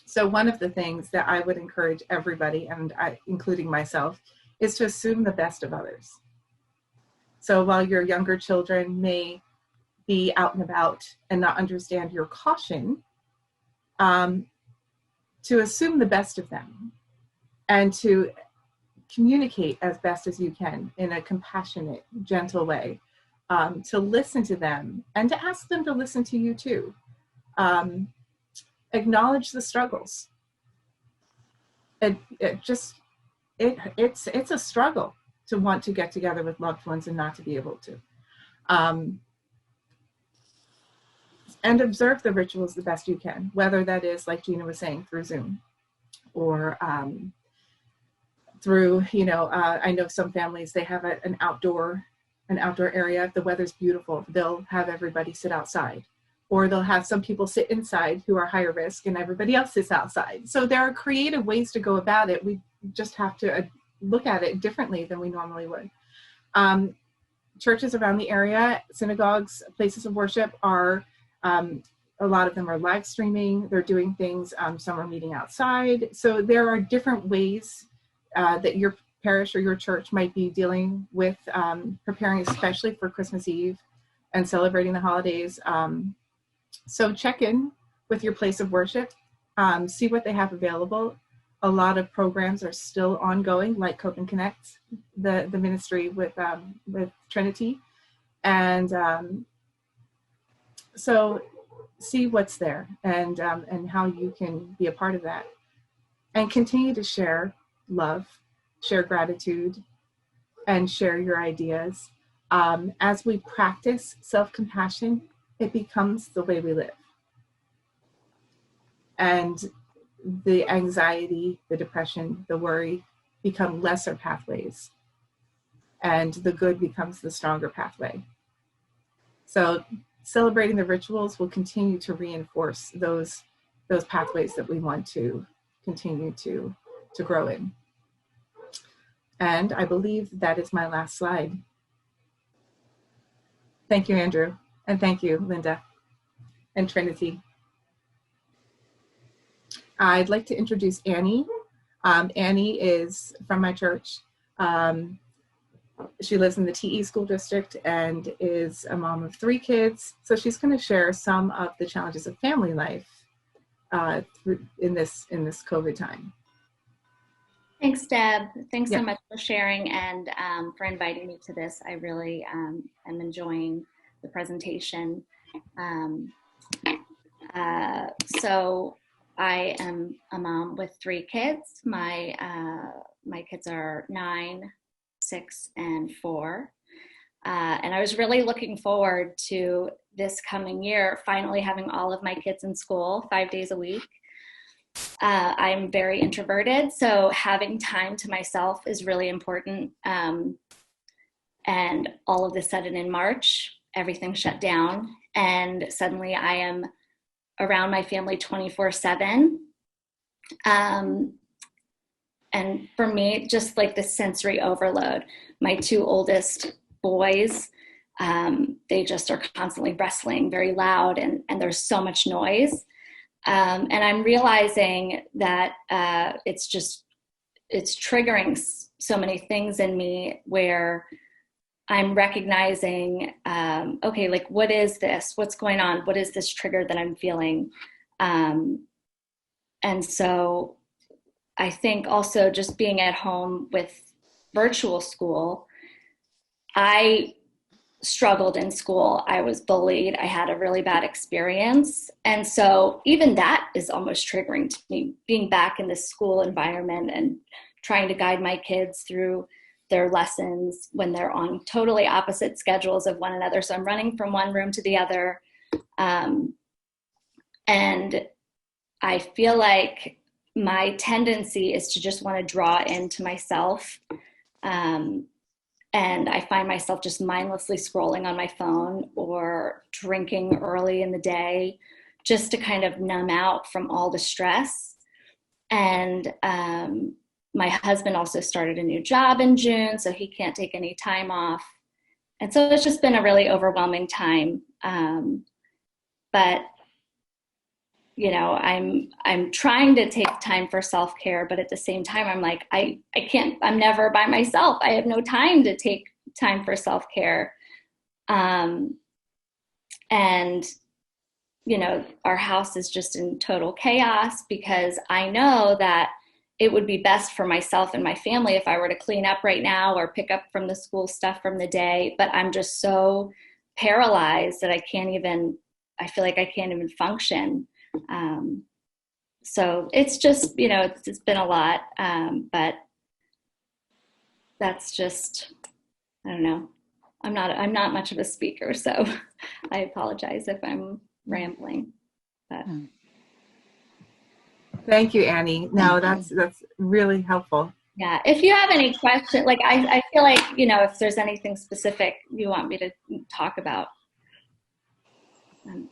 D: So one of the things that I would encourage everybody, and including myself, is to assume the best of others. So while your younger children may be out and about and not understand your caution, to assume the best of them and to communicate as best as you can in a compassionate, gentle way, to listen to them and to ask them to listen to you too. Acknowledge the struggles. And just it's a struggle to want to get together with loved ones and not to be able to. And observe the rituals the best you can, whether that is, like Gina was saying, through Zoom or through, I know some families, they have an outdoor area. If the weather's beautiful, they'll have everybody sit outside, or they'll have some people sit inside who are higher risk and everybody else sits outside. So there are creative ways to go about it. We just have to look at it differently than we normally would. Churches around the area, synagogues, places of worship are, a lot of them are live streaming. They're doing things, some are meeting outside. So there are different ways that your parish or your church might be dealing with preparing, especially for Christmas Eve and celebrating the holidays. So check in with your place of worship, see what they have available. A lot of programs are still ongoing, like Cope and Connect, the ministry with Trinity. And so see what's there and how you can be a part of that. And continue to share love, share gratitude, and share your ideas. As we practice self-compassion, it becomes the way we live. And the anxiety, the depression, the worry become lesser pathways. And the good becomes the stronger pathway. So celebrating the rituals will continue to reinforce those pathways that we want to continue to grow in. And I believe that is my last slide. Thank you, Andrew. And thank you, Linda and Trinity. I'd like to introduce Annie. Annie is from my church. She lives in the TE school district and is a mom of 3 kids. So she's going to share some of the challenges of family life in this COVID time.
F: Thanks, Deb. Thanks so much for sharing and for inviting me to this. I really am enjoying the presentation. So I am a mom with 3 kids. My kids are 9, 6, and 4. And I was really looking forward to this coming year, finally having all of my kids in school 5 days a week. I'm very introverted, so having time to myself is really important. And all of a sudden in March, everything shut down, and suddenly I am around my family 24/7. And for me, just like the sensory overload. My 2 oldest boys, they just are constantly wrestling very loud, and there's so much noise. And I'm realizing that it's triggering so many things in me where I'm recognizing, okay, like, what is this? What's going on? What is this trigger that I'm feeling? And so I think also just being at home with virtual school, I struggled in school. I was bullied. I had a really bad experience. And so even that is almost triggering to me, being back in this school environment and trying to guide my kids through their lessons when they're on totally opposite schedules of one another. So I'm running from one room to the other. And I feel like my tendency is to just want to draw into myself. And I find myself just mindlessly scrolling on my phone or drinking early in the day just to kind of numb out from all the stress. And my husband also started a new job in June, so he can't take any time off. And so it's just been a really overwhelming time. But you know, I'm trying to take time for self-care, but at the same time, I'm like, I can't, I'm never by myself. I have no time to take time for self-care. And, you know, our house is just in total chaos because I know that it would be best for myself and my family if I were to clean up right now or pick up from the school stuff from the day, but I'm just so paralyzed that I feel like I can't even function. So it's just, you know, it's been a lot, but that's just, I don't know. I'm not much of a speaker, so I apologize if I'm rambling. But.
D: Thank you, Annie. No, that's really helpful.
F: Yeah, if you have any questions, like I feel like, if there's anything specific you want me to talk about,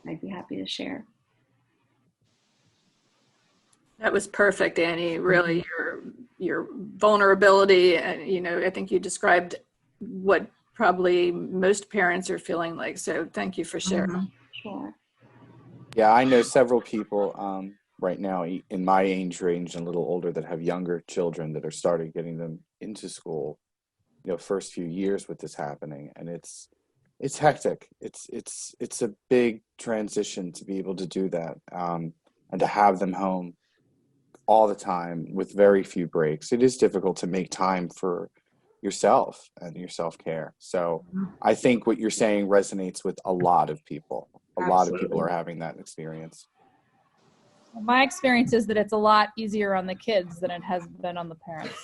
F: I'd be happy to share.
C: That was perfect, Annie. Really, your vulnerability, and I think you described what probably most parents are feeling like. So thank you for sharing.
F: Sure.
E: Yeah, I know several people right now in my age range and a little older that have younger children that are starting getting them into school, first few years with this happening, and it's hectic. It's a big transition to be able to do that, and to have them home all the time with very few breaks. It is difficult to make time for yourself and your self-care. So I think what you're saying resonates with a lot of people. A lot of people are having that experience.
A: My experience is that it's a lot easier on the kids than it has been on the parents.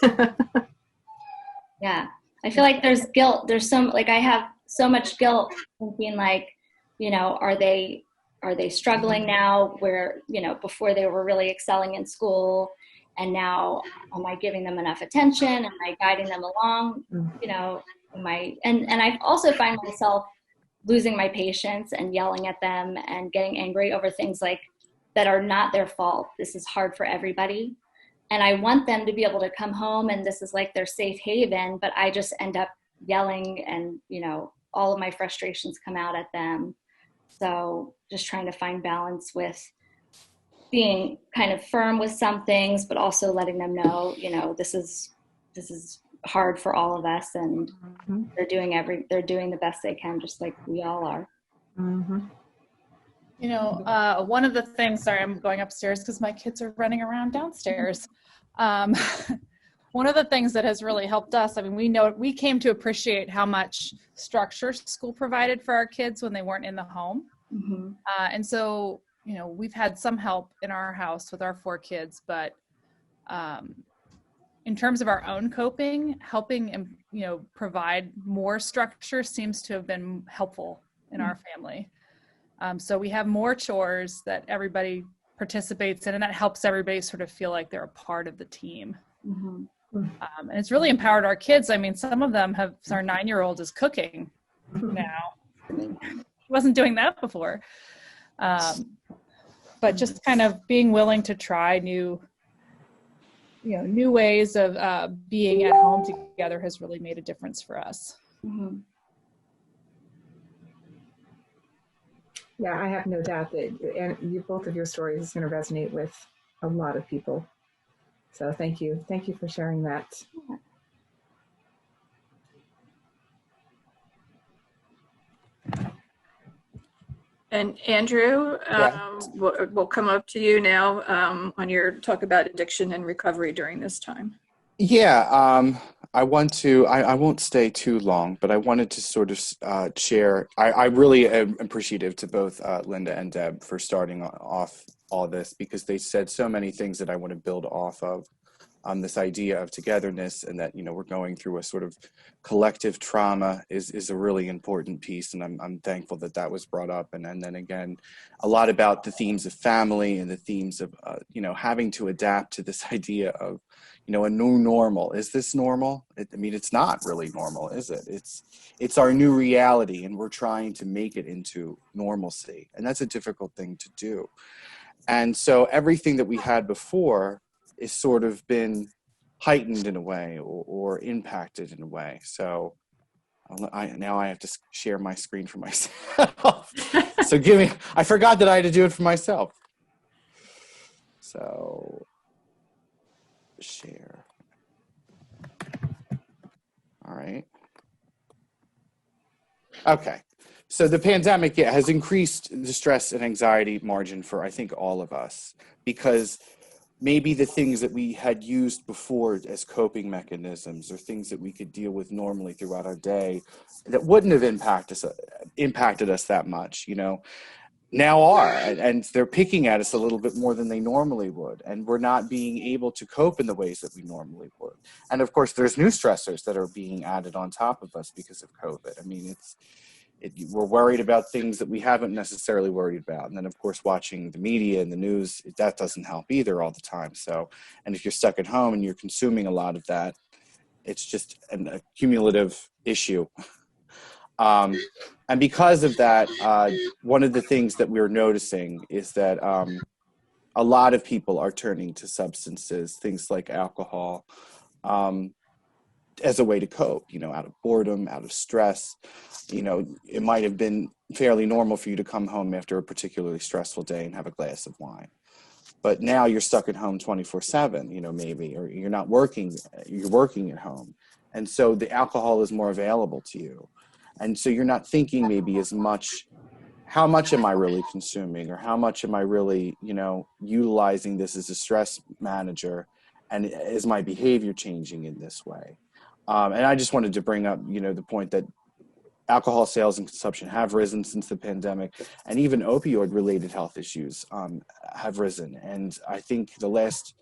F: Yeah. I feel like there's guilt. I have so much guilt thinking like, are they struggling now where, before they were really excelling in school, and now am I giving them enough attention? Am I guiding them along? And I also find myself losing my patience and yelling at them and getting angry over things like that are not their fault. This is hard for everybody. And I want them to be able to come home and this is like their safe haven, but I just end up yelling and, all of my frustrations come out at them. So just trying to find balance with being kind of firm with some things, but also letting them know, this is hard for all of us, and they're doing the best they can, just like we all are.
A: One of the things, sorry, I'm going upstairs because my kids are running around downstairs. One of the things that has really helped us, we came to appreciate how much structure school provided for our kids when they weren't in the home. And so, we've had some help in our house with our 4 kids, but in terms of our own coping, helping and, provide more structure seems to have been helpful in our family. So we have more chores that everybody participates in, and that helps everybody sort of feel like they're a part of the team. And it's really empowered our kids. Some of them our 9-year-old is cooking now. She wasn't doing that before. But just kind of being willing to try new ways of being at home together has really made a difference for us.
D: Yeah, I have no doubt that both of your stories is going to resonate with a lot of people. So thank you for sharing that.
C: And Andrew, we'll come up to you now on your talk about addiction and recovery during this time.
E: Yeah, I won't stay too long, but I wanted to sort of share. I really am appreciative to both Linda and Deb for starting off all this, because they said so many things that I want to build off of. This idea of togetherness, and that, we're going through a sort of collective trauma is a really important piece. And I'm thankful that was brought up. And then again, a lot about the themes of family and the themes of, having to adapt to this idea of, a new normal. Is this normal? It's not really normal, is it? It's our new reality, and we're trying to make it into normalcy. And that's a difficult thing to do. And so everything that we had before is sort of been heightened in a way, or impacted in a way. So now I have to share my screen for myself. So I forgot that I had to do it for myself. So share. All right. Okay. So the pandemic has increased the stress and anxiety margin for, I think, all of us, because maybe the things that we had used before as coping mechanisms, or things that we could deal with normally throughout our day, that wouldn't have impacted us that much, now are, and they're picking at us a little bit more than they normally would, and we're not being able to cope in the ways that we normally would. And of course, there's new stressors that are being added on top of us because of COVID. I mean, we're worried about things that we haven't necessarily worried about. And then, of course, watching the media and the news, that doesn't help either all the time. So, and if you're stuck at home and you're consuming a lot of that, it's just a cumulative issue. And because of that, one of the things that we're noticing is that a lot of people are turning to substances, things like alcohol, as a way to cope, out of boredom, out of stress. It might have been fairly normal for you to come home after a particularly stressful day and have a glass of wine. But now you're stuck at home 24/7, maybe, or you're not working, you're working at home. And so the alcohol is more available to you. And so you're not thinking maybe as much, how much am I really consuming, or how much am I really, utilizing this as a stress manager, and is my behavior changing in this way? And I just wanted to bring up, the point that alcohol sales and consumption have risen since the pandemic, and even opioid-related health issues have risen. And I think the last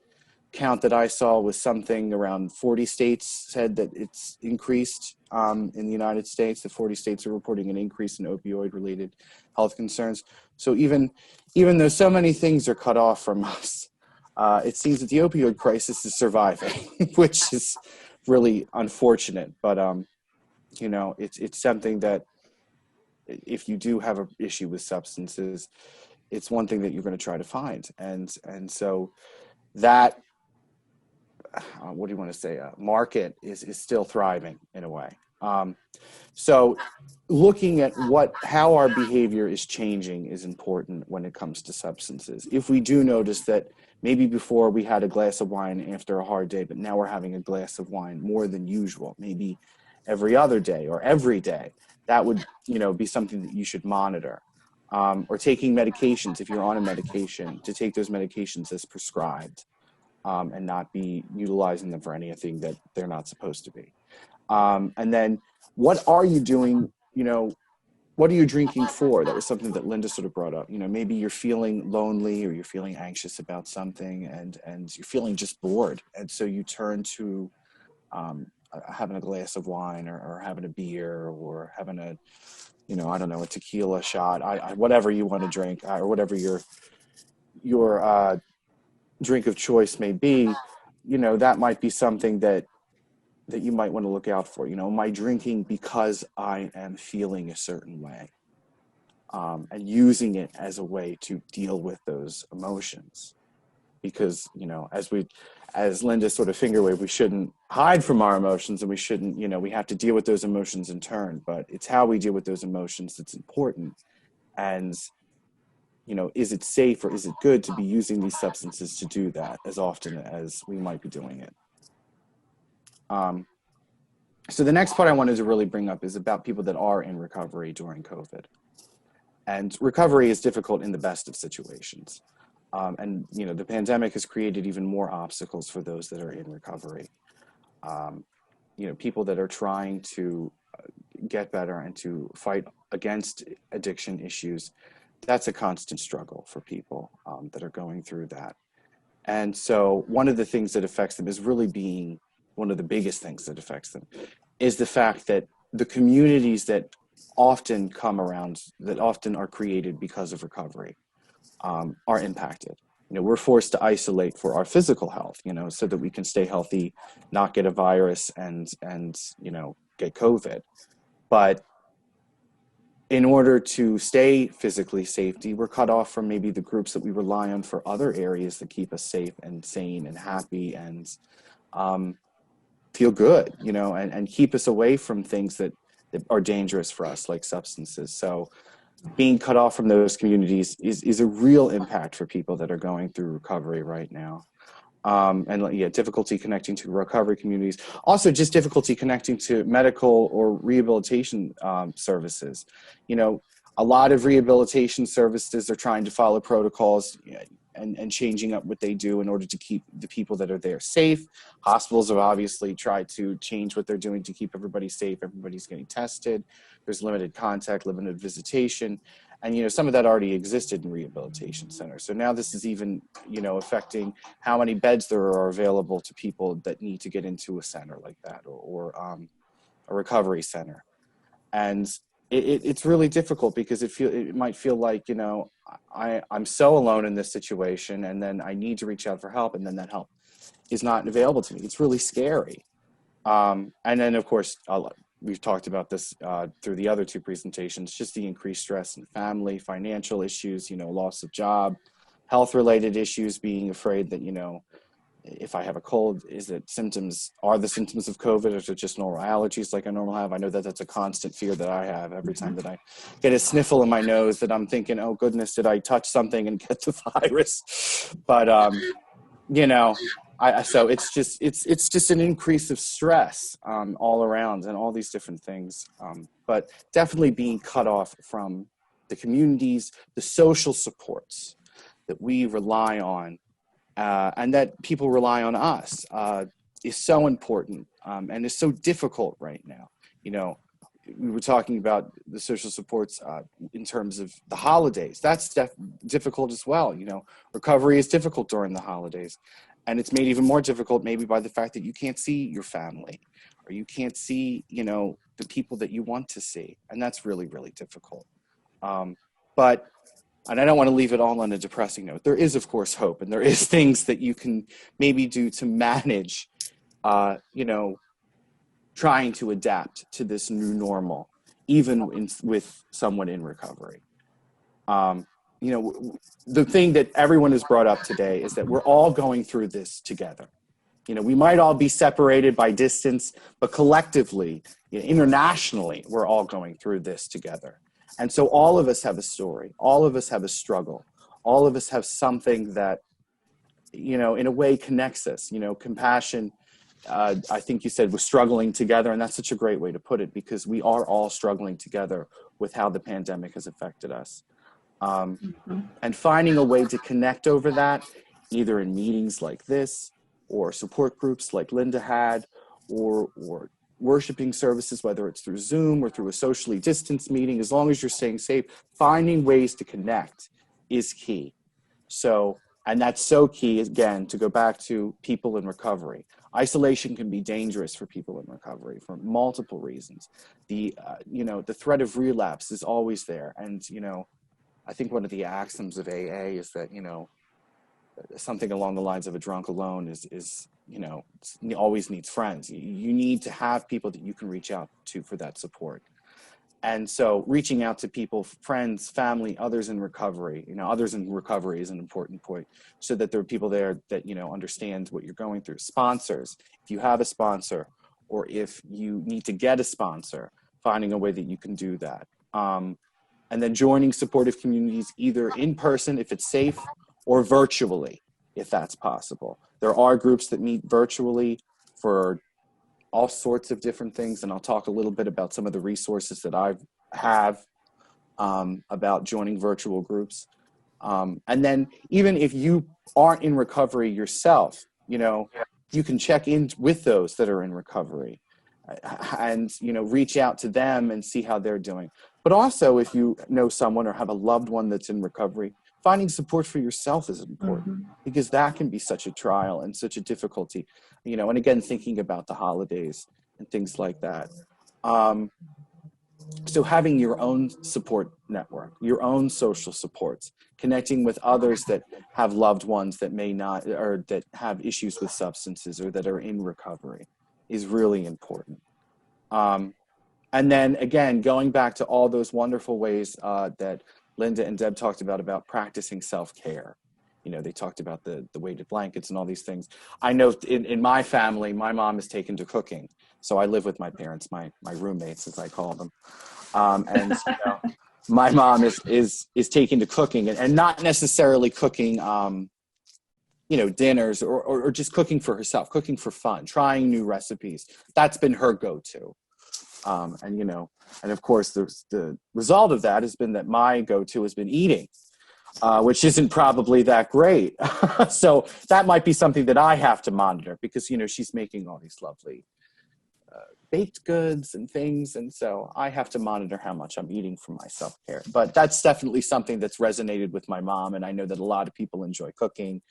E: count that I saw was something around 40 states said that it's increased in the United States. The 40 states are reporting an increase in opioid-related health concerns. So even though so many things are cut off from us, it seems that the opioid crisis is surviving, which is really unfortunate. But it's something that, if you do have an issue with substances, it's one thing that you're going to try to find. And so that, what do you want to say, market is still thriving in a way. So looking at how our behavior is changing is important when it comes to substances. If we do notice that maybe before we had a glass of wine after a hard day, but now we're having a glass of wine more than usual, maybe every other day or every day, that would, be something that you should monitor. Or taking medications, if you're on a medication, to take those medications as prescribed, and not be utilizing them for anything that they're not supposed to be. And then what are you doing, what are you drinking for? That was something that Linda sort of brought up. Maybe you're feeling lonely, or you're feeling anxious about something, and you're feeling just bored. And so you turn to having a glass of wine, or having a beer, or having a, I don't know, a tequila shot, whatever you want to drink, or whatever your drink of choice may be, that might be something that you might want to look out for. Am I drinking because I am feeling a certain way? And using it as a way to deal with those emotions. Because, as Linda sort of finger waved, we shouldn't hide from our emotions, and we shouldn't, we have to deal with those emotions in turn, but it's how we deal with those emotions that's important. And, is it safe, or is it good to be using these substances to do that as often as we might be doing it? So the next part I wanted to really bring up is about people that are in recovery during COVID. And recovery is difficult in the best of situations. And, the pandemic has created even more obstacles for those that are in recovery. People that are trying to get better and to fight against addiction issues, that's a constant struggle for people that are going through that. And so one of the things that affects them is really being, one of the biggest things that affects them is the fact that the communities that often come around, that often are created because of recovery, are impacted. We're forced to isolate for our physical health, so that we can stay healthy, not get a virus, and get COVID. But in order to stay physically safety, we're cut off from maybe the groups that we rely on for other areas that keep us safe and sane and happy and feel good, and keep us away from things that are dangerous for us, like substances. So being cut off from those communities is a real impact for people that are going through recovery right now. Difficulty connecting to recovery communities. Also, just difficulty connecting to medical or rehabilitation services. A lot of rehabilitation services are trying to follow protocols and changing up what they do in order to keep the people that are there safe. Hospitals have obviously tried to change what they're doing to keep everybody safe. Everybody's getting tested. there's limited contact, limited visitation. And, you know, some of that already existed in rehabilitation centers. So now this is even, you know, affecting how many beds there are available to people that need to get into a center like that, or a recovery center. And it's really difficult because it might feel like, you know, I'm so alone in this situation, and then I need to reach out for help, and then that help is not available to me. It's really scary. And then, of course, we've talked about this through the other two presentations, just the increased stress in family, financial issues, you know, loss of job, health-related issues, being afraid that, you know, if I have a cold, are the symptoms of COVID, or is it just normal allergies like I normally have? I know that that's a constant fear that I have every time that I get a sniffle in my nose, that I'm thinking, oh goodness, did I touch something and get the virus? But, you know, so it's just an increase of stress all around, and all these different things. But definitely being cut off from the communities, the social supports that we rely on, and that people rely on us, is so important, and is so difficult right now. You know, we were talking about the social supports in terms of the holidays. That's difficult as well. You know, recovery is difficult during the holidays. And it's made even more difficult maybe by the fact that you can't see your family, or you can't see, you know, the people that you want to see. And that's really, really difficult. And I don't want to leave it all on a depressing note. There is, of course, hope, and there is things that you can maybe do to manage, you know, trying to adapt to this new normal, even with someone in recovery. You know, the thing that everyone has brought up today is that we're all going through this together. You know, we might all be separated by distance, but collectively, you know, internationally, we're all going through this together. And so all of us have a story. All of us have a struggle. All of us have something that, you know, in a way connects us. You know, compassion, I think you said, was struggling together. And that's such a great way to put it, because we are all struggling together with how the pandemic has affected us. And finding a way to connect over that, either in meetings like this, or support groups like Linda had, or worshiping services, whether it's through Zoom or through a socially distanced meeting, as long as you're staying safe, finding ways to connect is key. So, and that's so key, again, to go back to people in recovery. Isolation can be dangerous for people in recovery for multiple reasons. You know, the threat of relapse is always there. And, you know, I think one of the axioms of AA is that, you know, something along the lines of a drunk alone is you know, always needs friends. You need to have people that you can reach out to for that support. And so reaching out to people, friends, family, others in recovery, you know, others in recovery is an important point, so that there are people there that, you know, understand what you're going through. Sponsors, if you have a sponsor, or if you need to get a sponsor, finding a way that you can do that. And then joining supportive communities, either in person, if it's safe, or virtually, if that's possible. There are groups that meet virtually for all sorts of different things, and I'll talk a little bit about some of the resources that I have about joining virtual groups. And then even if you aren't in recovery yourself, you know, you can check in with those that are in recovery, and, you know, reach out to them and see how they're doing. But also, if you know someone or have a loved one that's in recovery, finding support for yourself is important, because that can be such a trial and such a difficulty, you know, and again, thinking about the holidays and things like that. So having your own support network, your own social supports, connecting with others that have loved ones that may not, or that have issues with substances, or that are in recovery, is really important. And then again, going back to all those wonderful ways that Linda and Deb talked about practicing self-care. You know, they talked about the weighted blankets and all these things. I know in my family, my mom is taken to cooking. So I live with my parents, my roommates, as I call them. And you know, my mom is taken to cooking, and not necessarily cooking, you know, dinners, or just cooking for herself, cooking for fun, trying new recipes. That's been her go-to. And, you know, and of course, the result of that has been that my go-to has been eating, which isn't probably that great. So that might be something that I have to monitor, because, you know, she's making all these lovely baked goods and things. And so I have to monitor how much I'm eating for my self-care. But that's definitely something that's resonated with my mom. And I know that a lot of people enjoy cooking.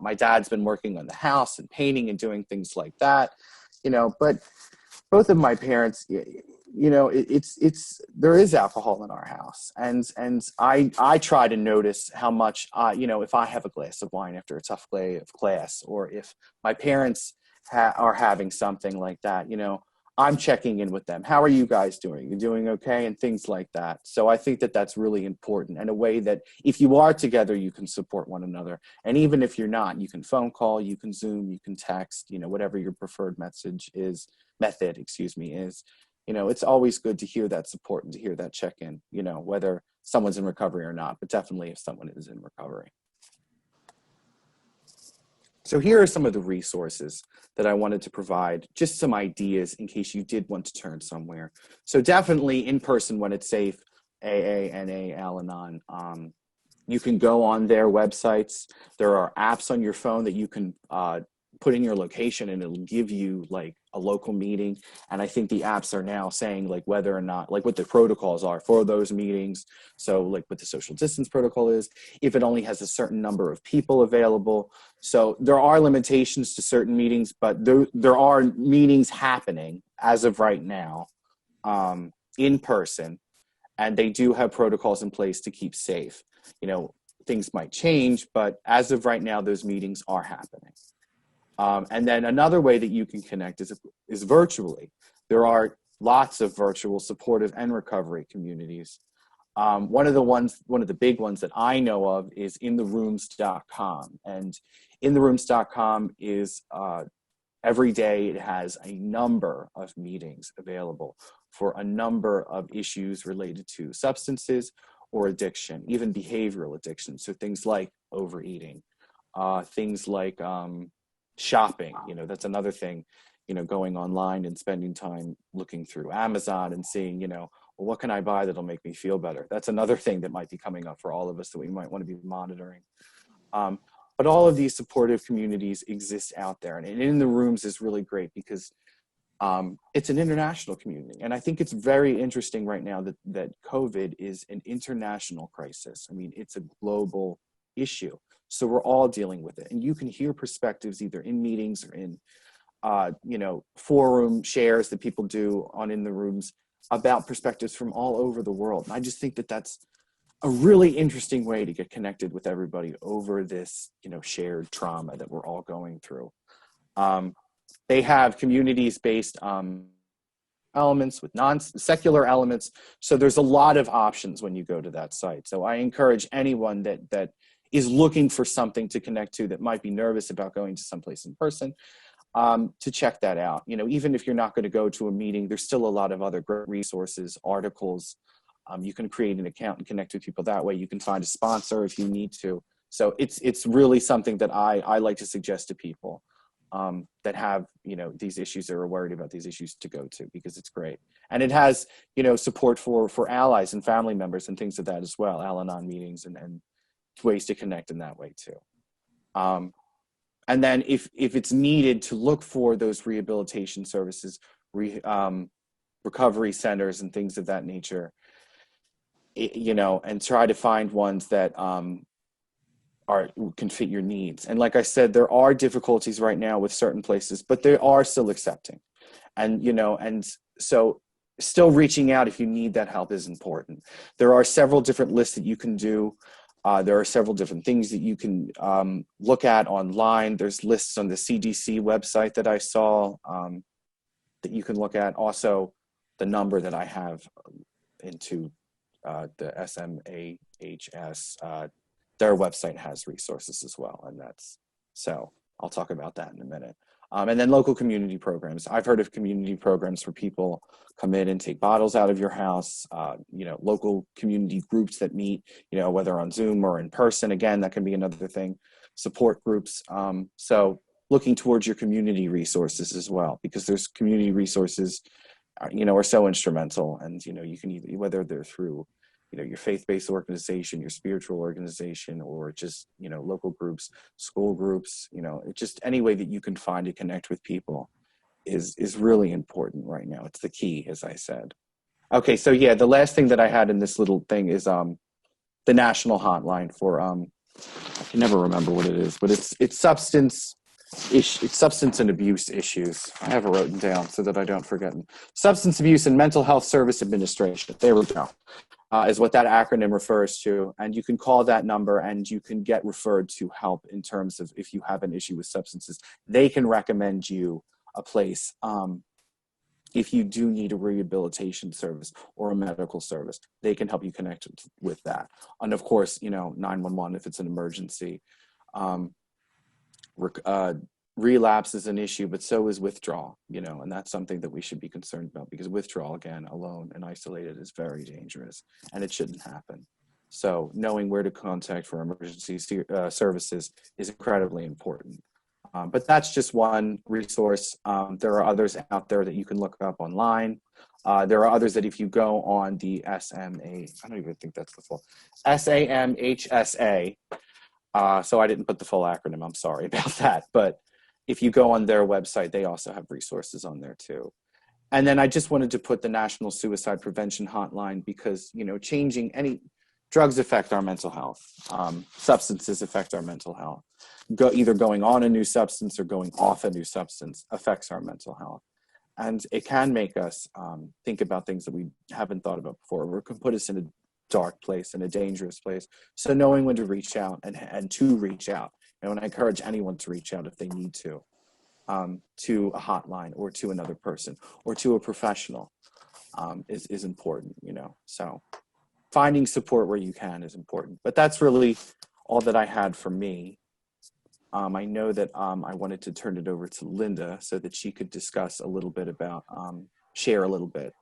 E: My dad's been working on the house and painting and doing things like that, but both of my parents, there is alcohol in our house. And I try to notice how much, if I have a glass of wine after a tough day of class, or if my parents are having something like that, I'm checking in with them. How are you guys doing? You doing okay? And things like that. So I think that that's really important, and a way that if you are together, you can support one another. And even if you're not, you can phone call, you can Zoom, you can text, whatever your preferred method is. It's always good to hear that support and to hear that check-in, whether someone's in recovery or not, but definitely if someone is in recovery. So here are some of the resources that I wanted to provide, just some ideas in case you did want to turn somewhere. So definitely in person when it's safe, AA, NA, Al-Anon. You can go on their websites. There are apps on your phone that you can put in your location, and it'll give you like a local meeting. And I think the apps are now saying like whether or not, like what the protocols are for those meetings. So like what the social distance protocol is, if it only has a certain number of people available. So there are limitations to certain meetings, but there are meetings happening as of right now in person, and they do have protocols in place to keep safe. Things might change, but as of right now, those meetings are happening. And then another way that you can connect is virtually. There are lots of virtual supportive and recovery communities. One of the big ones that I know of is intherooms.com. And intherooms.com is every day it has a number of meetings available for a number of issues related to substances or addiction, even behavioral addiction. So things like overeating, things like shopping, that's another thing, going online and spending time looking through Amazon and seeing, well, what can I buy that'll make me feel better? That's another thing that might be coming up for all of us that we might want to be monitoring. But all of these supportive communities exist out there. And In the Rooms is really great because it's an international community. And I think it's very interesting right now that COVID is an international crisis. I mean, it's a global issue. So we're all dealing with it. And you can hear perspectives either in meetings or in, forum shares that people do on In the Rooms about perspectives from all over the world. And I just think that that's a really interesting way to get connected with everybody over this, shared trauma that we're all going through. They have communities based elements with non-secular elements. So there's a lot of options when you go to that site. So I encourage anyone that is looking for something to connect to, that might be nervous about going to someplace in person, to check that out. Even if you're not going to go to a meeting, there's still a lot of other great resources, articles. You can create an account and connect with people that way. You can find a sponsor if you need to. So it's really something that I like to suggest to people that have, these issues or are worried about these issues to go to, because it's great. And it has, support for allies and family members and things of that as well, Al-Anon meetings and ways to connect in that way too. And then if it's needed to look for those rehabilitation services, recovery centers and things of that nature, and try to find ones that can fit your needs. And like I said, there are difficulties right now with certain places, but they are still accepting. And, and so still reaching out if you need that help is important. There are several different lists that you can do. There are several different things that you can look at online. There's lists on the CDC website that I saw that you can look at. Also, the number that I have into the SMAHS, their website has resources as well. And so I'll talk about that in a minute. And then local community programs. I've heard of community programs where people come in and take bottles out of your house, local community groups that meet, whether on Zoom or in person. Again, that can be another thing. Support groups. So looking towards your community resources as well, because there's community resources, are so instrumental. And, you can either, whether they're through, your faith-based organization, your spiritual organization, or just, local groups, school groups, just any way that you can find to connect with people is really important right now. It's the key, as I said. Okay, so yeah, the last thing that I had in this little thing is the national hotline for I can never remember what it is, but it's substance and abuse issues. I have it written down so that I don't forget. Substance Abuse and Mental Health Service Administration. There we go. Is what that acronym refers to. And you can call that number and you can get referred to help in terms of if you have an issue with substances. They can recommend you a place if you do need a rehabilitation service or a medical service. They can help you connect with that. And of course, 911 if it's an emergency. Relapse is an issue, but so is withdrawal, and that's something that we should be concerned about, because withdrawal, again, alone and isolated, is very dangerous and it shouldn't happen. So knowing where to contact for emergency services is incredibly important. But that's just one resource. There are others out there that you can look up online. There are others that if you go on the SMA, I don't even think that's the full, SAMHSA. So I didn't put the full acronym, I'm sorry about that. But if you go on their website, they also have resources on there too. And then I just wanted to put the National Suicide Prevention Hotline because, changing any drugs affect our mental health. Substances affect our mental health. Either going on a new substance or going off a new substance affects our mental health. And it can make us think about things that we haven't thought about before, or it can put us in a dark place, in a dangerous place. So knowing when to reach out and to reach out. And I encourage anyone to reach out if they need to a hotline or to another person or to a professional is important, So finding support where you can is important. But that's really all that I had for me. I know that I wanted to turn it over to Linda so that she could discuss a little bit about, share a little bit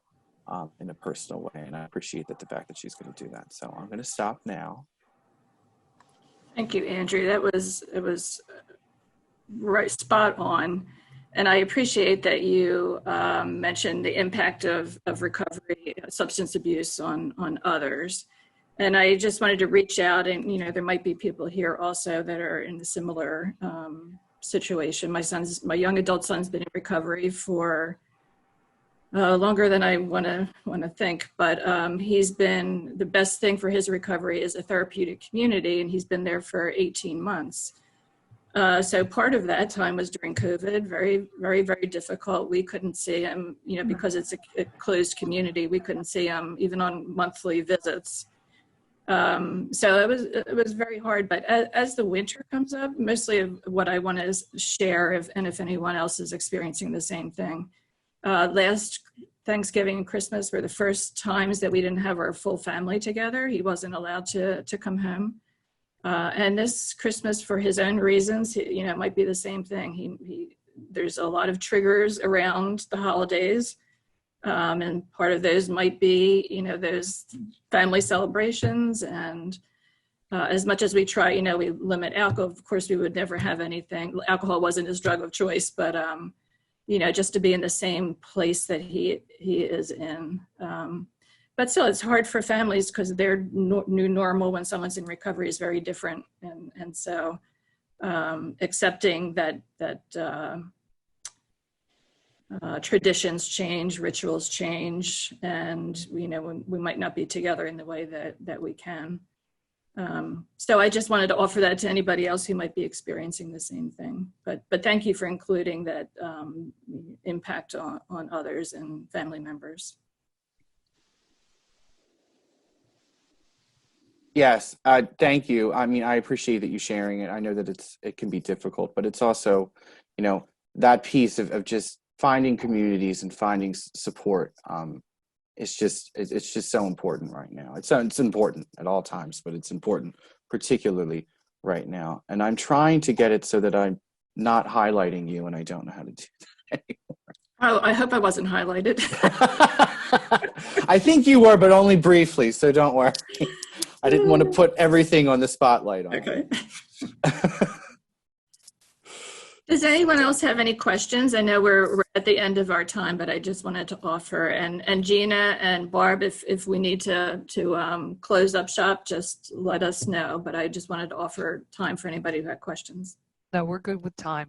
E: in a personal way. And I appreciate the fact that she's going to do that. So I'm going to stop now.
C: Thank you, Andrew. It was right, spot on. And I appreciate that you mentioned the impact of recovery, substance abuse on others. And I just wanted to reach out and, there might be people here also that are in a similar situation. My young adult son's been in recovery for longer than I want to think, but he's been, the best thing for his recovery is a therapeutic community, and he's been there for 18 months. So part of that time was during COVID, very, very, very difficult. We couldn't see him, because it's a closed community, we couldn't see him even on monthly visits. So it was very hard, but as the winter comes up, mostly of what I want to share, if anyone else is experiencing the same thing. Last Thanksgiving and Christmas were the first times that we didn't have our full family together. He wasn't allowed to come home. And this Christmas, for his own reasons, it might be the same thing. There's a lot of triggers around the holidays. And part of those might be, those family celebrations. And as much as we try, we limit alcohol. Of course, we would never have anything. Alcohol wasn't his drug of choice, but just to be in the same place that he is in. But still, it's hard for families because their new normal when someone's in recovery is very different. And so accepting that traditions change, rituals change, and we might not be together in the way that we can. So I just wanted to offer that to anybody else who might be experiencing the same thing. But thank you for including that impact on others and family members.
E: Yes, thank you. I mean, I appreciate that you sharing it. I know that it can be difficult, but it's also, that piece of just finding communities and finding support. It's just so important right now. It's important at all times, but it's important particularly right now. And I'm trying to get it so that I'm not highlighting you, and I don't know how to do that anymore.
C: Oh, I hope I wasn't highlighted.
E: I think you were, but only briefly, so don't worry. I didn't want to put everything on the spotlight on.
C: Okay. Does anyone else have any questions? I know we're at the end of our time, but I just wanted to offer, and Gina and Barb, if we need to close up shop, just let us know. But I just wanted to offer time for anybody who had questions.
G: No, we're good with time.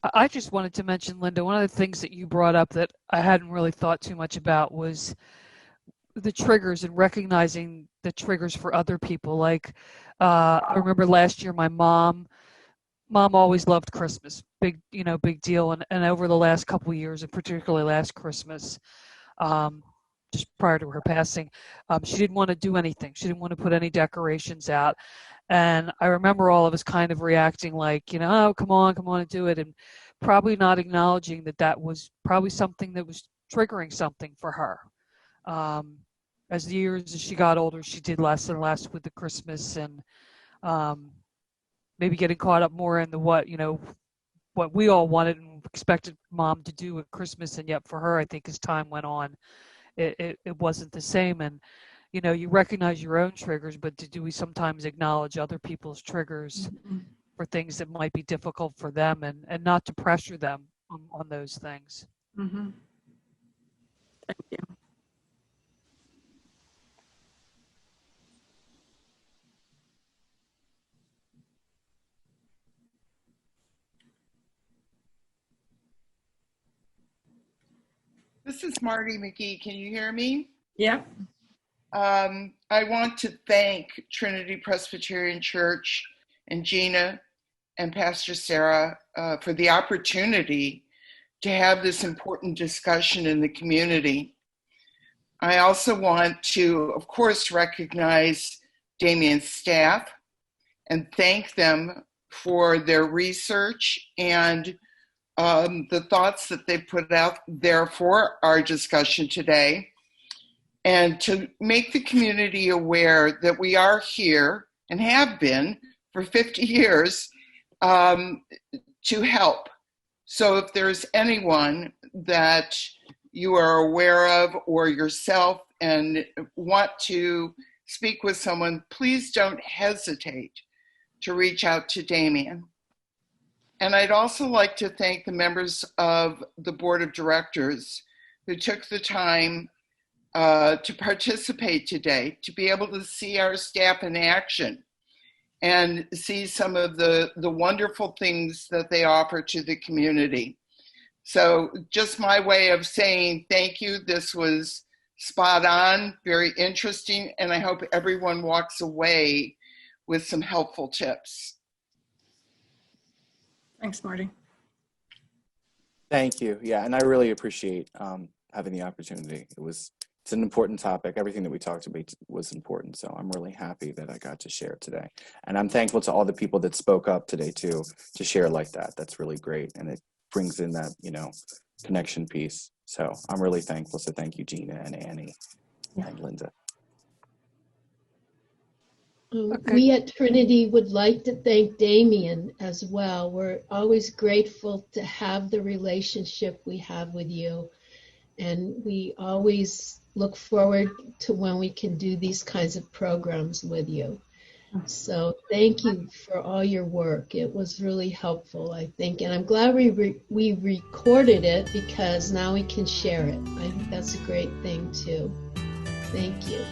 G: I just wanted to mention, Linda, one of the things that you brought up that I hadn't really thought too much about was the triggers and recognizing the triggers for other people. Like, I remember last year, my mom always loved Christmas, big deal. And over the last couple of years, and particularly last Christmas, just prior to her passing, she didn't want to do anything. She didn't want to put any decorations out. And I remember all of us kind of reacting like, oh, come on and do it. And probably not acknowledging that was probably something that was triggering something for her. As she got older, she did less and less with the Christmas, and maybe getting caught up more in what we all wanted and expected mom to do at Christmas. And yet for her, I think as time went on, it wasn't the same. And you recognize your own triggers, but do we sometimes acknowledge other people's triggers for things that might be difficult for them, and not to pressure them on those things?
C: Mm-hmm. Thank you.
H: This is Marty McGee. Can you hear me?
C: Yeah.
H: I want to thank Trinity Presbyterian Church and Gina and Pastor Sarah for the opportunity to have this important discussion in the community. I also want to, of course, recognize Daemion's staff and thank them for their research and the thoughts that they put out there for our discussion today, and to make the community aware that we are here and have been for 50 years to help. So if there's anyone that you are aware of or yourself and want to speak with someone, please don't hesitate to reach out to Daemion. And I'd also like to thank the members of the board of directors who took the time to participate today, to be able to see our staff in action and see some of the wonderful things that they offer to the community. So just my way of saying thank you. This was spot on, very interesting, and I hope everyone walks away with some helpful tips.
C: Thanks, Marty.
E: Thank you. Yeah, and I really appreciate having the opportunity. It's an important topic. Everything that we talked about was important, so I'm really happy that I got to share today. And I'm thankful to all the people that spoke up today too, to share like that. That's really great, and it brings in that connection piece. So I'm really thankful. So thank you, Gina and Annie and Linda.
G: Okay.
B: We at Trinity would like to thank Daemion as well. We're always grateful to have the relationship we have with you. And we always look forward to when we can do these kinds of programs with you. So thank you for all your work. It was really helpful, I think. And I'm glad we recorded it, because now we can share it. I think that's a great thing too. Thank you.